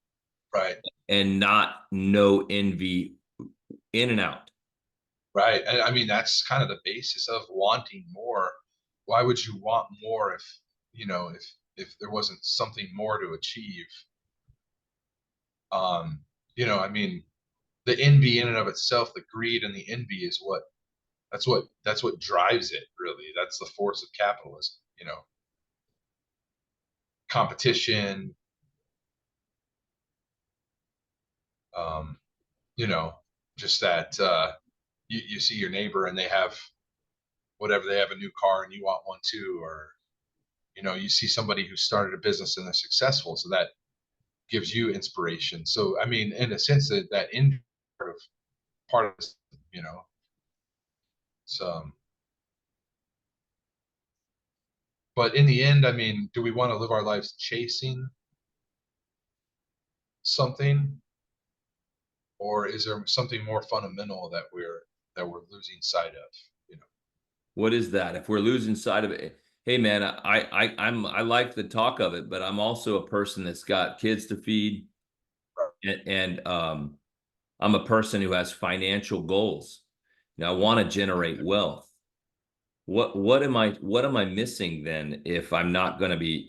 right, and not know envy in and out. right. And I mean, that's kind of the basis of wanting more. Why would you want more if, if there wasn't something more to achieve? Um, I mean, the envy in and of itself, the greed and the envy is that's what drives it, really. That's the force of capitalism, competition, um, you know, just that you see your neighbor and they have whatever, they have a new car and you want one too, or you see somebody who started a business and they're successful, so that gives you inspiration. So I mean, in a sense, that in part of this, it's, but in the end, I mean, do we want to live our lives chasing something, or is there something more fundamental that we're losing sight of? You know, What is that? If we're losing sight of it, hey man, I like the talk of it, but I'm also a person that's got kids to feed, and I'm a person who has financial goals. Now I want to generate wealth. What am I missing then if I'm not going to be,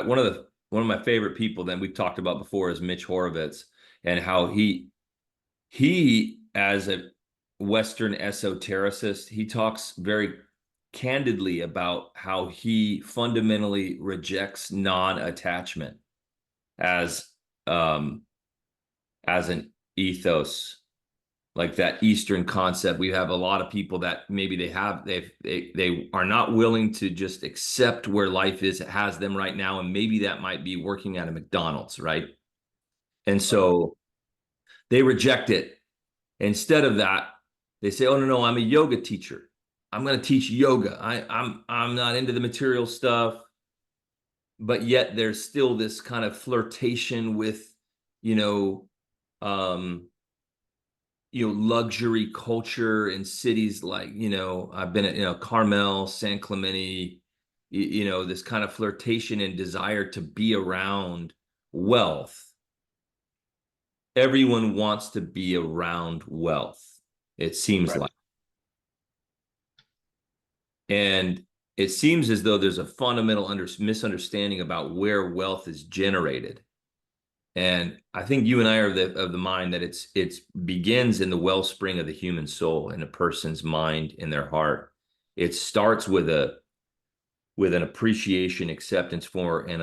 one of my favorite people that we've talked about before is Mitch Horowitz, and how he as a Western esotericist, he talks very candidly about how he fundamentally rejects non-attachment as um as an ethos, like that Eastern concept. We have a lot of people that maybe they are not willing to just accept where life is, it has them right now, and maybe that might be working at a McDonald's, right? And right, so they reject it. Instead of that, they say, "Oh no, I'm a yoga teacher. I'm going to teach yoga. I'm not into the material stuff." But yet there's still this kind of flirtation with, you know, um, luxury culture in cities like, I've been at, Carmel, San Clemente, this kind of flirtation and desire to be around wealth. Everyone wants to be around wealth, it seems right, like. And it seems as though there's a fundamental misunderstanding about where wealth is generated. And I think you and I are of the mind that it's begins in the wellspring of the human soul, in a person's mind, in their heart. It starts with an appreciation, acceptance for, and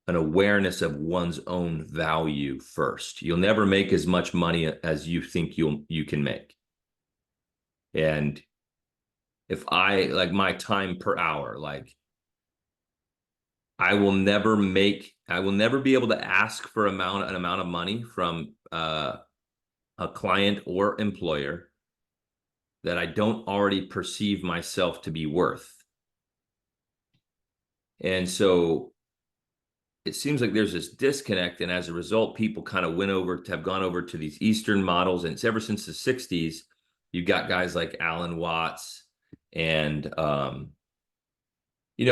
an awareness of one's own value first. You'll never make as much money as you think you can make. And if I like my time per hour, like I will never be able to ask for an amount of money from a client or employer that I don't already perceive myself to be worth. And so it seems like there's this disconnect, and as a result, people kind of have gone over to these Eastern models, and it's ever since the 60s. You've got guys like Alan Watts and yeah.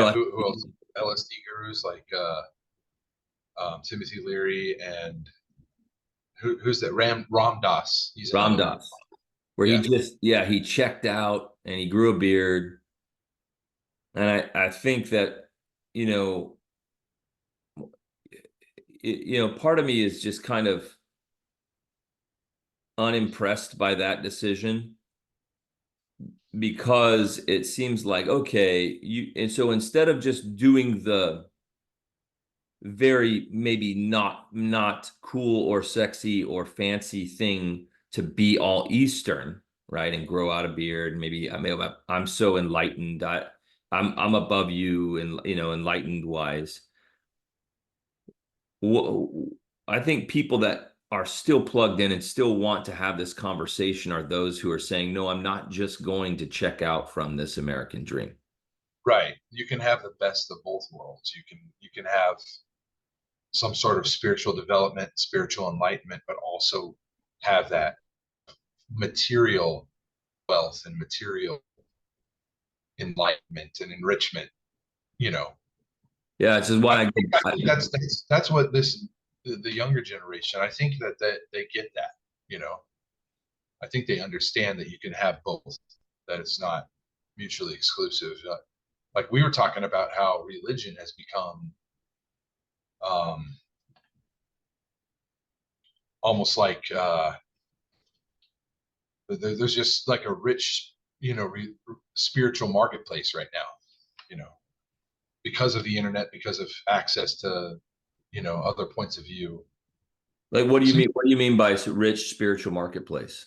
I Who else? LSD gurus like Timothy Leary and who's that? Ram Dass. He's Ram another one. Dass, where he Yeah, just, yeah, he checked out and he grew a beard. And I think that, you know, part of me is just kind of unimpressed by that decision, because it seems like, okay, and so instead of just doing the very maybe not cool or sexy or fancy thing to be all Eastern, right, and grow out a beard, and maybe I'm so enlightened, I'm above you, and enlightened wise. I think people that are still plugged in and still want to have this conversation are those who are saying, no, I'm not just going to check out from this American dream. right. You can have the best of both worlds. You can have some sort of spiritual development, spiritual enlightenment, but also have that material wealth and material enlightenment and enrichment. You know, Yeah, this is I why think, I think that's what the younger generation. I think that they get that. You know, I think they understand that you can have both. That it's not mutually exclusive. Like we were talking about how religion has become um, almost like there's just like a rich, spiritual marketplace right now, you know, because of the internet, because of access to, other points of view. like, what do you So, mean? What do you mean by rich spiritual marketplace?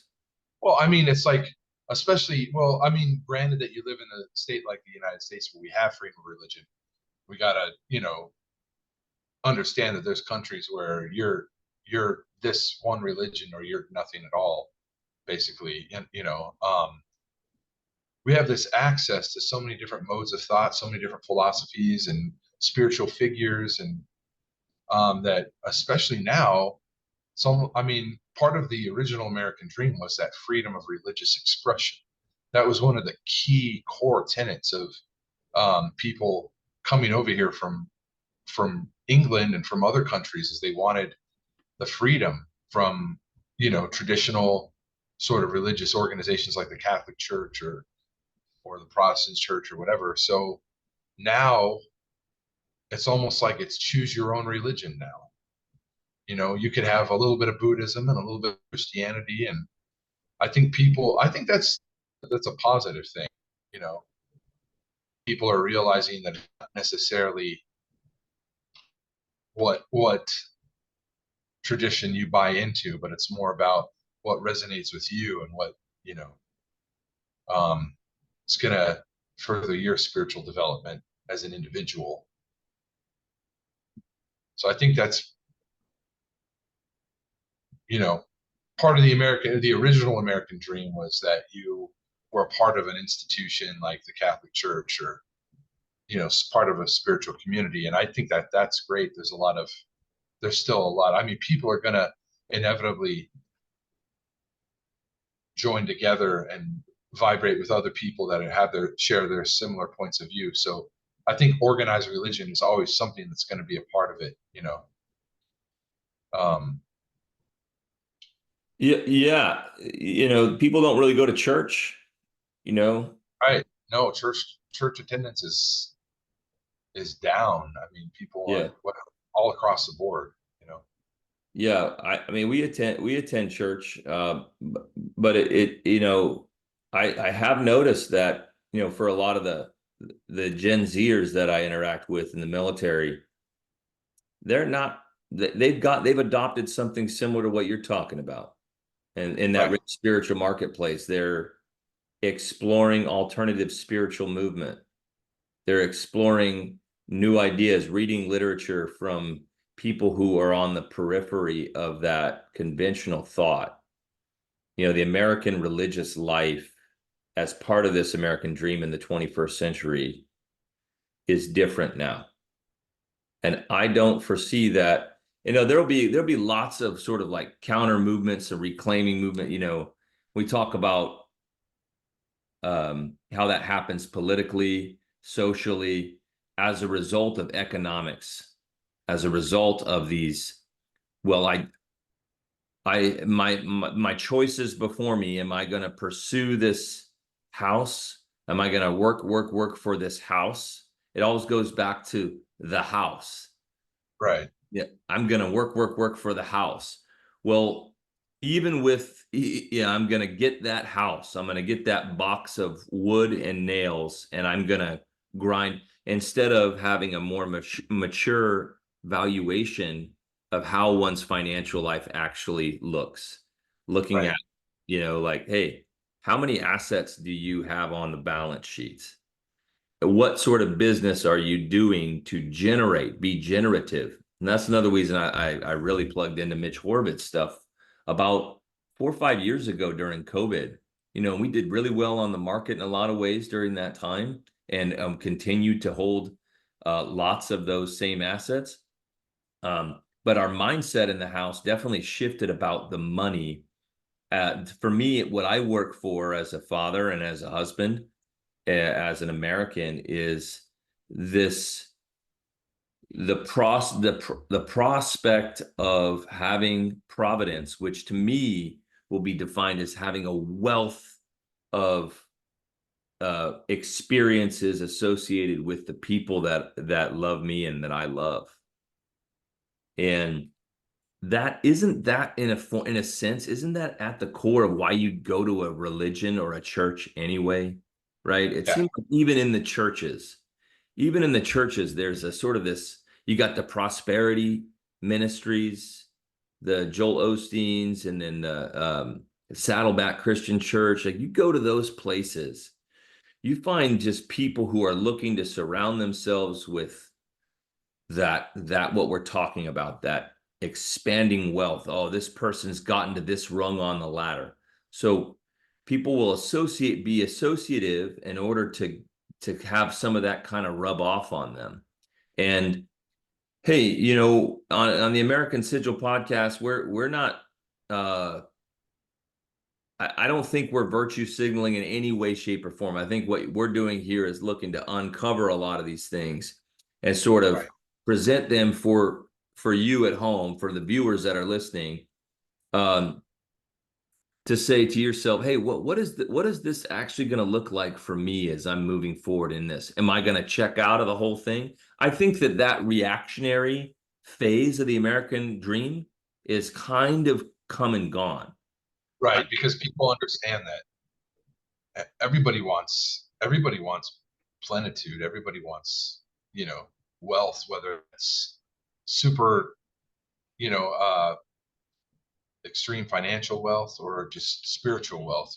well, I mean, it's like, especially, well, I mean, granted that you live in a state like the United States where we have freedom of religion, we gotta, understand that there's countries where you're this one religion or you're nothing at all, basically, and we have this access to so many different modes of thought, so many different philosophies and spiritual figures, and that especially now, I mean, part of the original American dream was that freedom of religious expression. That was one of the key core tenets of people coming over here from England and from other countries, is they wanted the freedom from traditional sort of religious organizations like the Catholic Church or the Protestant church or whatever. So now it's almost like it's choose your own religion now. You could have a little bit of Buddhism and a little bit of Christianity, and I think that's a positive thing. You know, people are realizing that it's not necessarily what tradition you buy into, but it's more about what resonates with you and what you know um, it's gonna further your spiritual development as an individual. So I think that's you know, part of the original American dream was that you were a part of an institution like the Catholic Church, or, part of a spiritual community. And I think that that's great. There's still a lot. I mean, people are going to inevitably join together and vibrate with other people that share their similar points of view. So I think organized religion is always something that's going to be a part of it. Um, Yeah, yeah. People don't really go to church, you know. right. No, church attendance is down. I mean, people Yeah. all across the board, you know. Yeah, I mean, we attend church, but I have noticed that, for a lot of the Gen Zers that I interact with in the military, they're not they've adopted something similar to what you're talking about. And in that Right. rich spiritual marketplace, they're exploring alternative spiritual movement. They're exploring new ideas, reading literature from people who are on the periphery of that conventional thought. The American religious life as part of this American dream in the 21st century is different now. And I don't foresee that, there'll be lots of sort of like counter movements and reclaiming movement. We talk about how that happens politically, socially. as a result of economics, as a result of these, well, my choices before me. Am I going to pursue this house? Am I going to work for this house? It always goes back to the house. Right. Yeah, I'm going to work for the house. Well, even with, yeah, I'm going to get that house. I'm going to get that box of wood and nails, and I'm going to grind instead of having a more mature valuation of how one's financial life actually looks. Looking Right. at, like, hey, how many assets do you have on the balance sheets? What sort of business are you doing to be generative? And that's another reason I really plugged into Mitch Horvitz stuff about 4 or 5 years ago during COVID. We did really well on the market in a lot of ways during that time, and continued to hold lots of those same assets. But our mindset in the house definitely shifted about the money. For me, what I work for as a father and as a husband, as an American, is this the prospect of having providence, which to me will be defined as having a wealth of experiences associated with the people that love me and that I love. And that isn't that in a sense, isn't that at the core of why you go to a religion or a church anyway, right? It Yeah. seems like even in the churches, there's a sort of this, you got the prosperity ministries, the Joel Osteens, and then the Saddleback Christian Church. Like, you go to those places, you find just people who are looking to surround themselves with that what we're talking about, that expanding wealth. Oh, this person's gotten to this rung on the ladder. So people will be associative in order to have some of that kind of rub off on them. And hey, on the American Sigil podcast, we're not I don't think we're virtue signaling in any way, shape, or form. I think what we're doing here is looking to uncover a lot of these things and sort of Right. present them for you at home, for the viewers that are listening, um, to say to yourself, hey, what is this actually going to look like for me as I'm moving forward in this? Am I going to check out of the whole thing? I think that reactionary phase of the American dream is kind of come and gone. Right. Because people understand that everybody wants plenitude. Everybody wants, wealth, whether it's super, you know, extreme financial wealth or just spiritual wealth.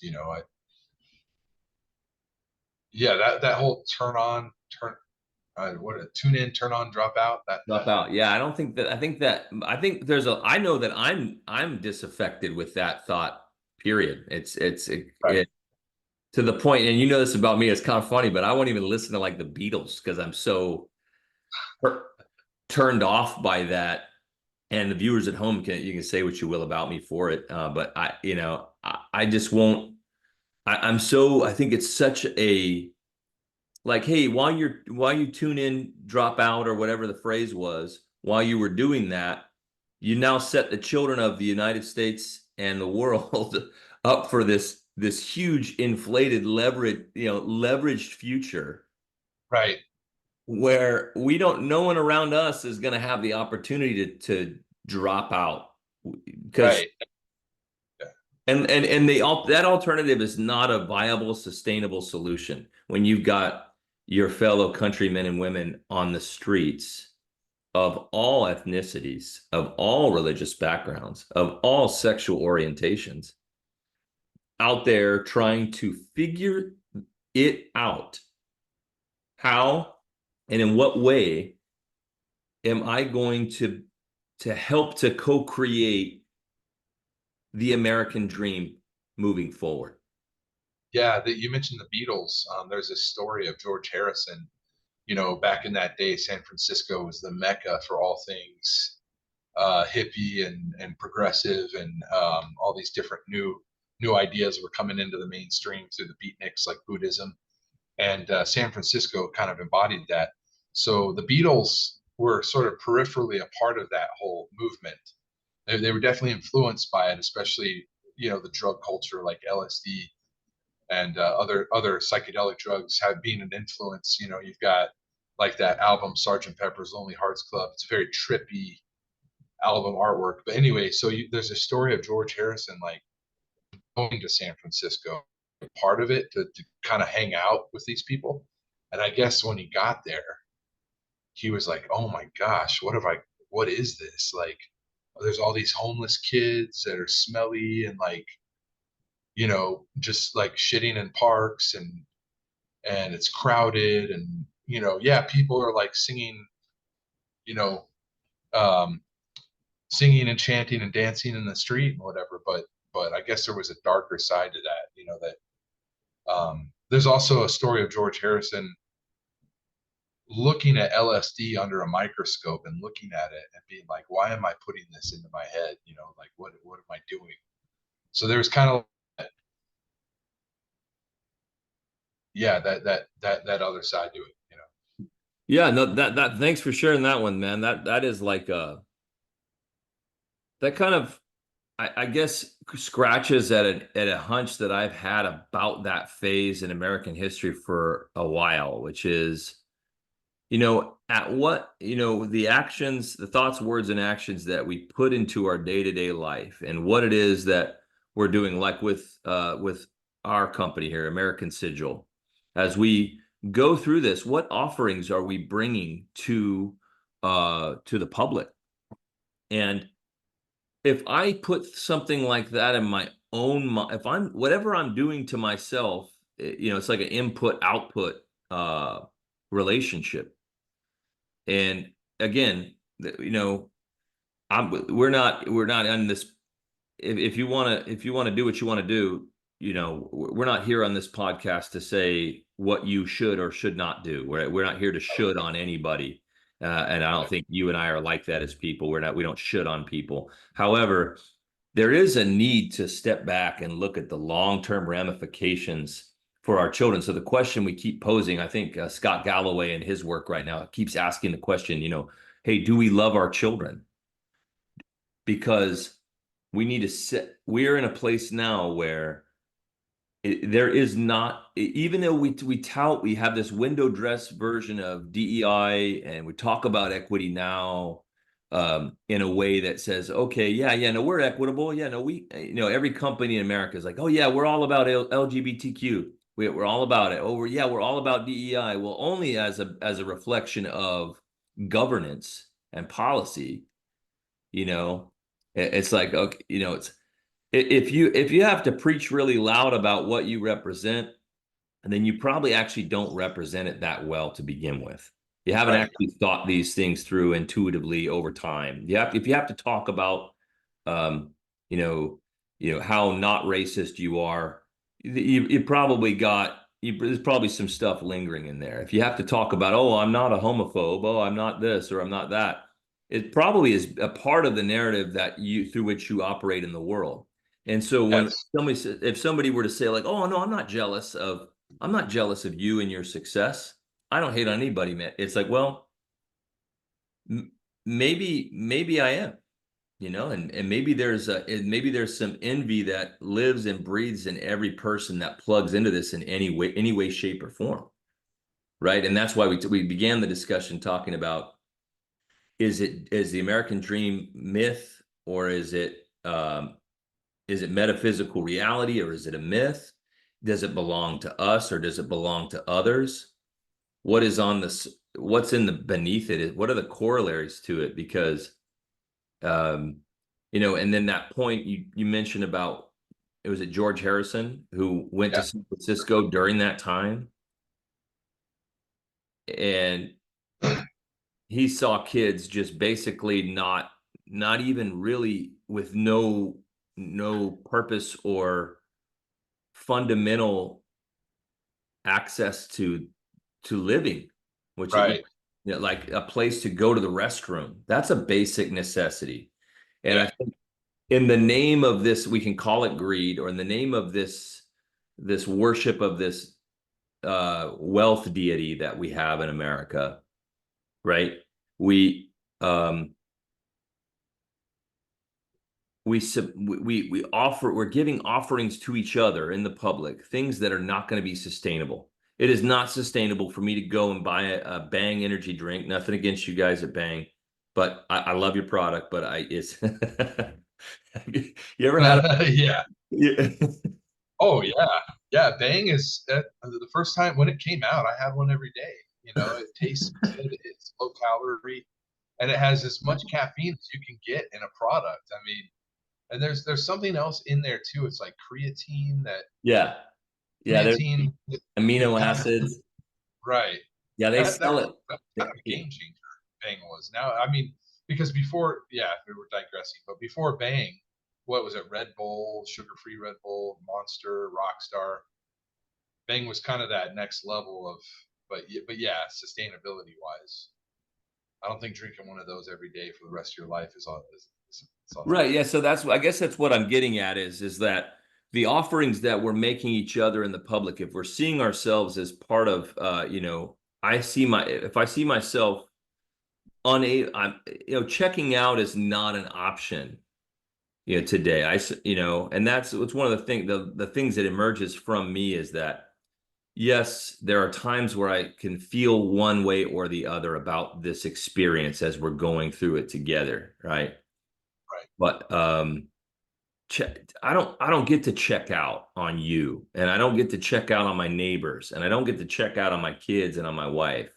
Yeah, that whole what a tune in, turn on, drop out. Drop out. Yeah, I don't think that. I think there's a. I know that I'm disaffected with that thought. Period. Right. It to the point, and you know this about me. It's kind of funny, but I won't even listen to like the Beatles because I'm so turned off by that. And the viewers at home you can say what you will about me for it, but I just won't. I think it's such a, like, hey, while you tune in, drop out, or whatever the phrase was, while you were doing that, you now set the children of the United States and the world up for this huge inflated leveraged future Right. where no one around us is going to have the opportunity to drop out, because Right. Yeah. that alternative is not a viable, sustainable solution when you've got your fellow countrymen and women on the streets of all ethnicities, of all religious backgrounds, of all sexual orientations, out there trying to figure it out. How and in what way am I going to help to co-create the American dream moving forward? Yeah, that you mentioned the Beatles. There's a story of George Harrison. Back in that day, San Francisco was the mecca for all things hippie and progressive, and all these different new ideas were coming into the mainstream through the beatniks like Buddhism, and San Francisco kind of embodied that. So the Beatles were sort of peripherally a part of that whole movement. They were definitely influenced by it, especially, the drug culture like LSD and other psychedelic drugs have been an influence. You've got like that album Sergeant Pepper's Lonely Hearts Club. It's a very trippy album artwork. But anyway, so there's a story of George Harrison like going to San Francisco, part of it to kind of hang out with these people. And I guess when he got there, he was like, "Oh my gosh, what is this? Like, there's all these homeless kids that are smelly and like, just like shitting in parks and it's crowded and yeah, people are like singing, you know, um, singing and chanting and dancing in the street and whatever. But I guess there was a darker side to that, that there's also a story of George Harrison looking at LSD under a microscope and looking at it and being like, why am I putting this into my head? Like what am I doing? So there's kind of, yeah, that other side to it. Yeah, no, that thanks for sharing that one, man. That is like that kind of I guess scratches at a hunch that I've had about that phase in American history for a while, which is, at what, the actions, the thoughts, words, and actions that we put into our day-to-day life and what it is that we're doing, like with our company here, American Sigil, as we go through this, what offerings are we bringing to the public? And if I put something like that in my own mind, if I'm whatever I'm doing to myself, it's like an input output relationship. And again, we're not on this. If you want to do what you want to do, we're not here on this podcast to say what you should or should not do. We're not here to should on anybody. And I don't think you and I are like that as people. We don't should on people. However, there is a need to step back and look at the long-term ramifications for our children. So the question we keep posing, I think Scott Galloway in his work right now keeps asking the question, hey, do we love our children? Because we're in a place now where there is not, even though we tout, we have this window dress version of DEI and we talk about equity now in a way that says, okay, yeah, no, we're equitable. Yeah, no, every company in America is like, oh yeah, we're all about LGBTQ. We're all about it. Oh, we're all about DEI. Well, only as a reflection of governance and policy. It's like, okay, if you have to preach really loud about what you represent, then you probably actually don't represent it that well to begin with. You haven't Right. actually thought these things through intuitively over time. If you have to talk about, um, how not racist you are, you probably there's probably some stuff lingering in there. If you have to talk about, oh, I'm not a homophobe, oh, I'm not this or I'm not that, it probably is a part of the narrative through which you operate in the world. And so Yes. if somebody were to say like, oh no, I'm not jealous of you and your success. I don't hate on anybody, man. It's like, well, maybe I am, and maybe there's some envy that lives and breathes in every person that plugs into this in any way, shape, or form, right? And that's why we began the discussion talking about is the American dream myth or is it metaphysical reality or is it a myth? Does it belong to us or does it belong to others? What's in the beneath it? What are the corollaries to it? Because and then that point you mentioned about, it was George Harrison who went to Yeah. San Francisco during that time, and he saw kids just basically not even really with no purpose or fundamental access to living, which Right. like a place to go to the restroom. That's a basic necessity. And I Yeah. think in the name of this, we can call it greed, or in the name of this worship of this wealth deity that we have in America, right? We um, we offer, we're giving offerings to each other in the public, things that are not going to be sustainable. It is not sustainable for me to go and buy a Bang energy drink. Nothing against you guys at Bang, but I love your product. But it's you ever had a Yeah. yeah. Oh yeah. Yeah. Bang is the first time when it came out, I had one every day. You know, it tastes good, it's low calorie, and it has as much caffeine as you can get in a product. I mean, and there's something else in there too. It's like creatine that Yeah, yeah, there's creatine amino kind of acids. right. Yeah, they That sell was it. kind of a game changer. Bang was now. I mean, because before, yeah, we were digressing, but before Bang, what was it? Red Bull, sugar-free Red Bull, Monster, Rockstar. Bang was kind of that next level of, but yeah, sustainability wise, I don't think drinking one of those every day for the rest of your life is Right. authentic. Yeah. So I guess that's what I'm getting at is that the offerings that we're making each other in the public, if we're seeing ourselves as part of, if I see myself unable, checking out is not an option, today. And that's, it's one of the things that emerges from me is that, yes, there are times where I can feel one way or the other about this experience as we're going through it together. Right. Right. But, I don't get to check out on you, and I don't get to check out on my neighbors, and I don't get to check out on my kids and on my wife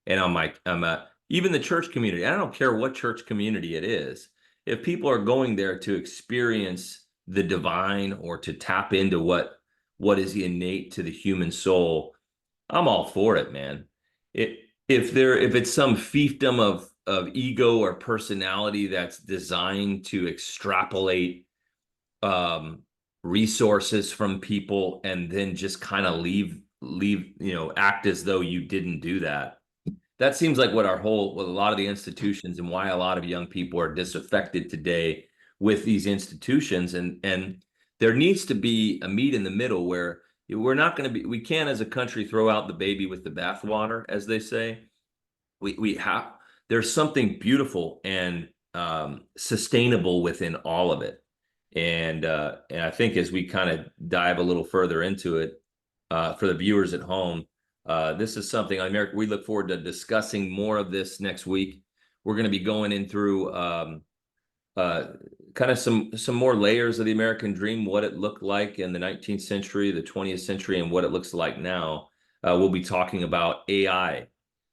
and on even the church community. I don't care what church community it is. If people are going there to experience the divine or to tap into what is innate to the human soul, I'm all for it, man. It if it's some fiefdom of ego or personality that's designed to extrapolate um, resources from people and then just kind of leave, act as though you didn't do that. That seems like what a lot of the institutions and why a lot of young people are disaffected today with these institutions. And there needs to be a meet in the middle where we can't as a country throw out the baby with the bathwater, as they say. We have, there's something beautiful and sustainable within all of it. And I think as we kind of dive a little further into it, for the viewers at home, this is something on America. We look forward to discussing more of this next week. We're going to be going in through uh, kind of some more layers of the American dream, what it looked like in the 19th century, the 20th century, and what it looks like now. We'll be talking about AI.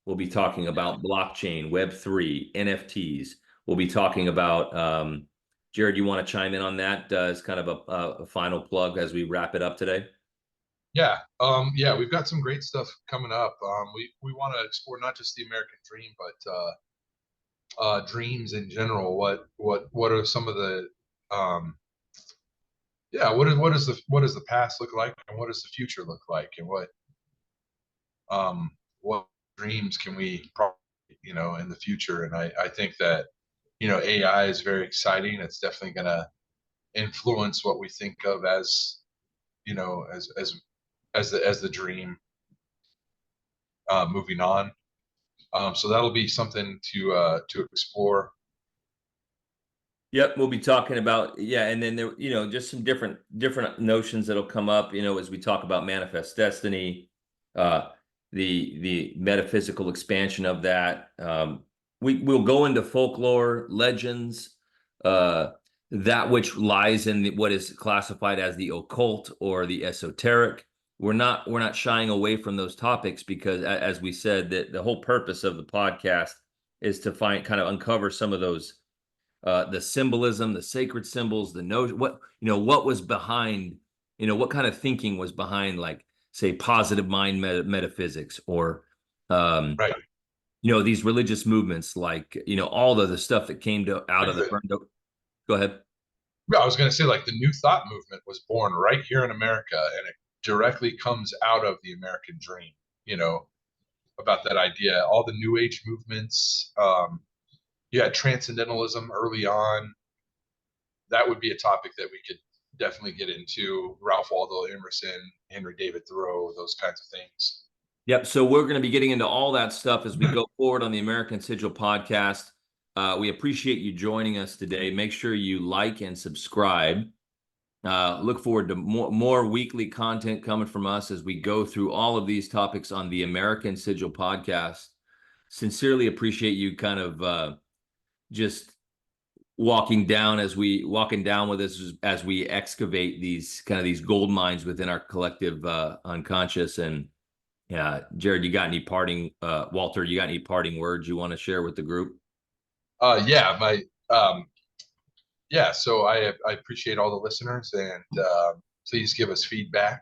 We'll be talking about blockchain, Web3, NFTs. We'll be talking about Jared. You want to chime in on that as kind of a final plug as we wrap it up today? Yeah, yeah, we've got some great stuff coming up. We want to explore not just the American dream, but dreams in general. What are some of the yeah, what does the past look like, and what does the future look like, and what dreams can we in the future? And I think that AI is very exciting. It's definitely going to influence what we think of as as the dream moving on. So that'll be something to explore. Yep, we'll be talking about, yeah, and then there, just some different notions that'll come up, as we talk about manifest destiny, uh, the metaphysical expansion of that. We'll go into folklore, legends, uh, that which lies in what is classified as the occult or the esoteric. We're not shying away from those topics because, as we said, that the whole purpose of the podcast is to kind of uncover some of those the symbolism, the sacred symbols, the notion, what was behind, what kind of thinking was behind, like, say, positive mind metaphysics, or, um, Right. these religious movements, like, all the stuff that came out Like of the. Go ahead. yeah, I was going to say, like, the New Thought movement was born right here in America, and it directly comes out of the American dream. You know about that idea. All the New Age movements. You had transcendentalism early on. That would be a topic that we could definitely get into. Ralph Waldo Emerson, Henry David Thoreau, those kinds of things. Yep. So we're going to be getting into all that stuff as we go forward on the American Sigil podcast. We appreciate you joining us today. Make sure you like and subscribe. Look forward to more weekly content coming from us as we go through all of these topics on the American Sigil podcast. Sincerely appreciate you kind of just walking down with us as we excavate these gold mines within our collective unconscious. And Jared, Walter, you got any parting words you want to share with the group? Yeah, so I appreciate all the listeners, and please give us feedback.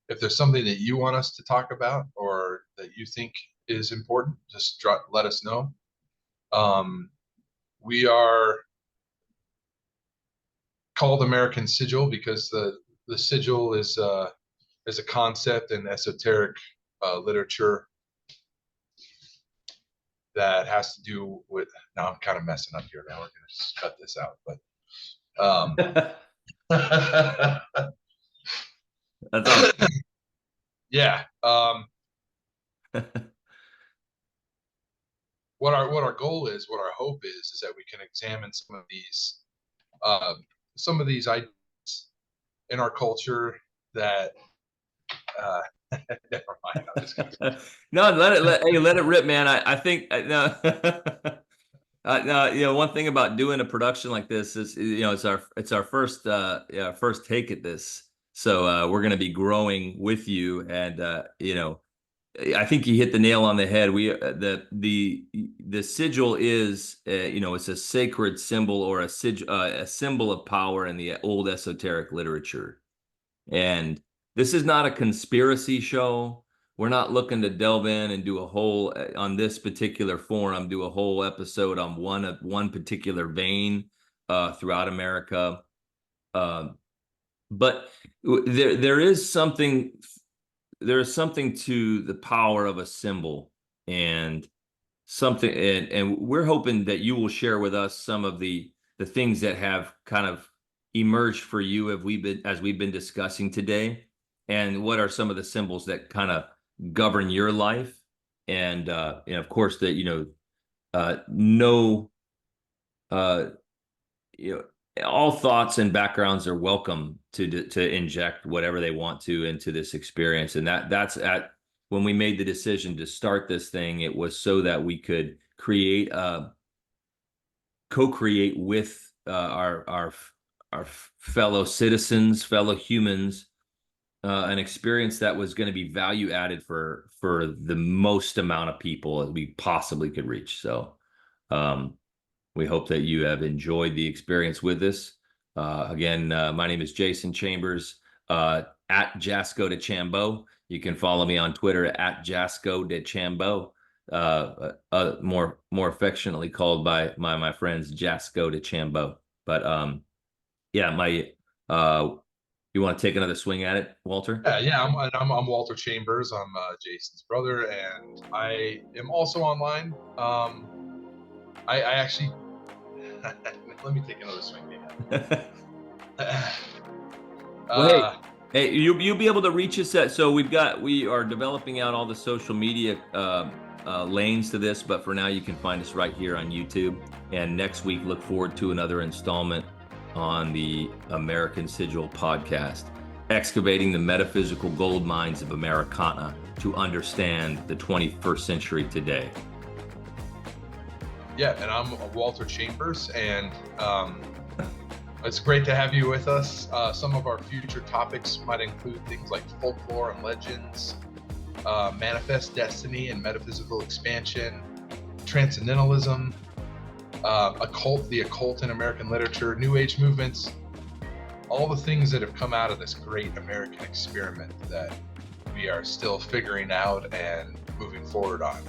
If there's something that you want us to talk about or that you think is important, just let us know. We are called American Sigil because the sigil is a concept in esoteric literature that has to do with. Now I'm kind of messing up here. Now we're going to just cut this out, but That's awesome. yeah. What our goal is, what our hope is that we can examine some of these ideas in our culture that never mind. I'm just gonna... No, let it rip, man. I think no. No, one thing about doing a production like this is, it's our first take at this. So we're going to be growing with you, and I think you hit the nail on the head. The sigil is, it's a sacred symbol, or a symbol of power in the old esoteric literature. And this is not a conspiracy show. We're not looking to delve in and do a whole, on this particular forum, do a whole episode on one particular vein throughout America. But there is something to the power of a symbol, and we're hoping that you will share with us some of the things that have kind of emerged for you as we've been discussing today, and what are some of the symbols that kind of govern your life, and of course that no all thoughts and backgrounds are welcome to inject whatever they want to into this experience. And that's when we made the decision to start this thing, it was so that we could co-create with our fellow citizens, fellow humans, an experience that was going to be value added for the most amount of people that we possibly could reach. So we hope that you have enjoyed the experience with this. Again, my name is Jason Chambers, at Jasco de Chambeau. You can follow me on Twitter at Jasco de Chambeau, more affectionately called by my friends Jasco de Chambeau. But you want to take another swing at it, Walter? Yeah. I'm Walter Chambers. I'm Jason's brother, and I am also online. I actually let me take another swing. Well, hey, you'll be able to reach us we are developing out all the social media lanes to this, but for now you can find us right here on YouTube. And next week, look forward to another installment on the American Sigil podcast, excavating the metaphysical gold mines of Americana to understand the 21st century today. Yeah, and I'm Walter Chambers, and it's great to have you with us. Some of our future topics might include things like folklore and legends, manifest destiny and metaphysical expansion, transcendentalism, the occult in American literature, New Age movements, all the things that have come out of this great American experiment that we are still figuring out and moving forward on.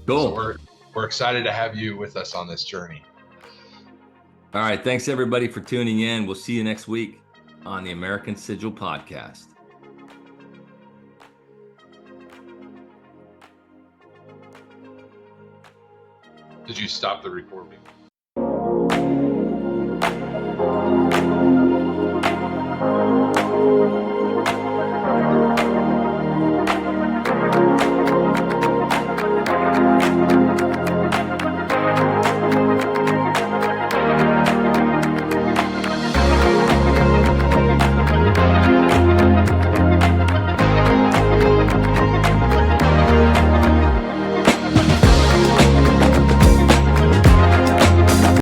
Cool. So we're excited to have you with us on this journey. All right. Thanks, everybody, for tuning in. We'll see you next week on the American Sigil podcast. Did you stop the recording?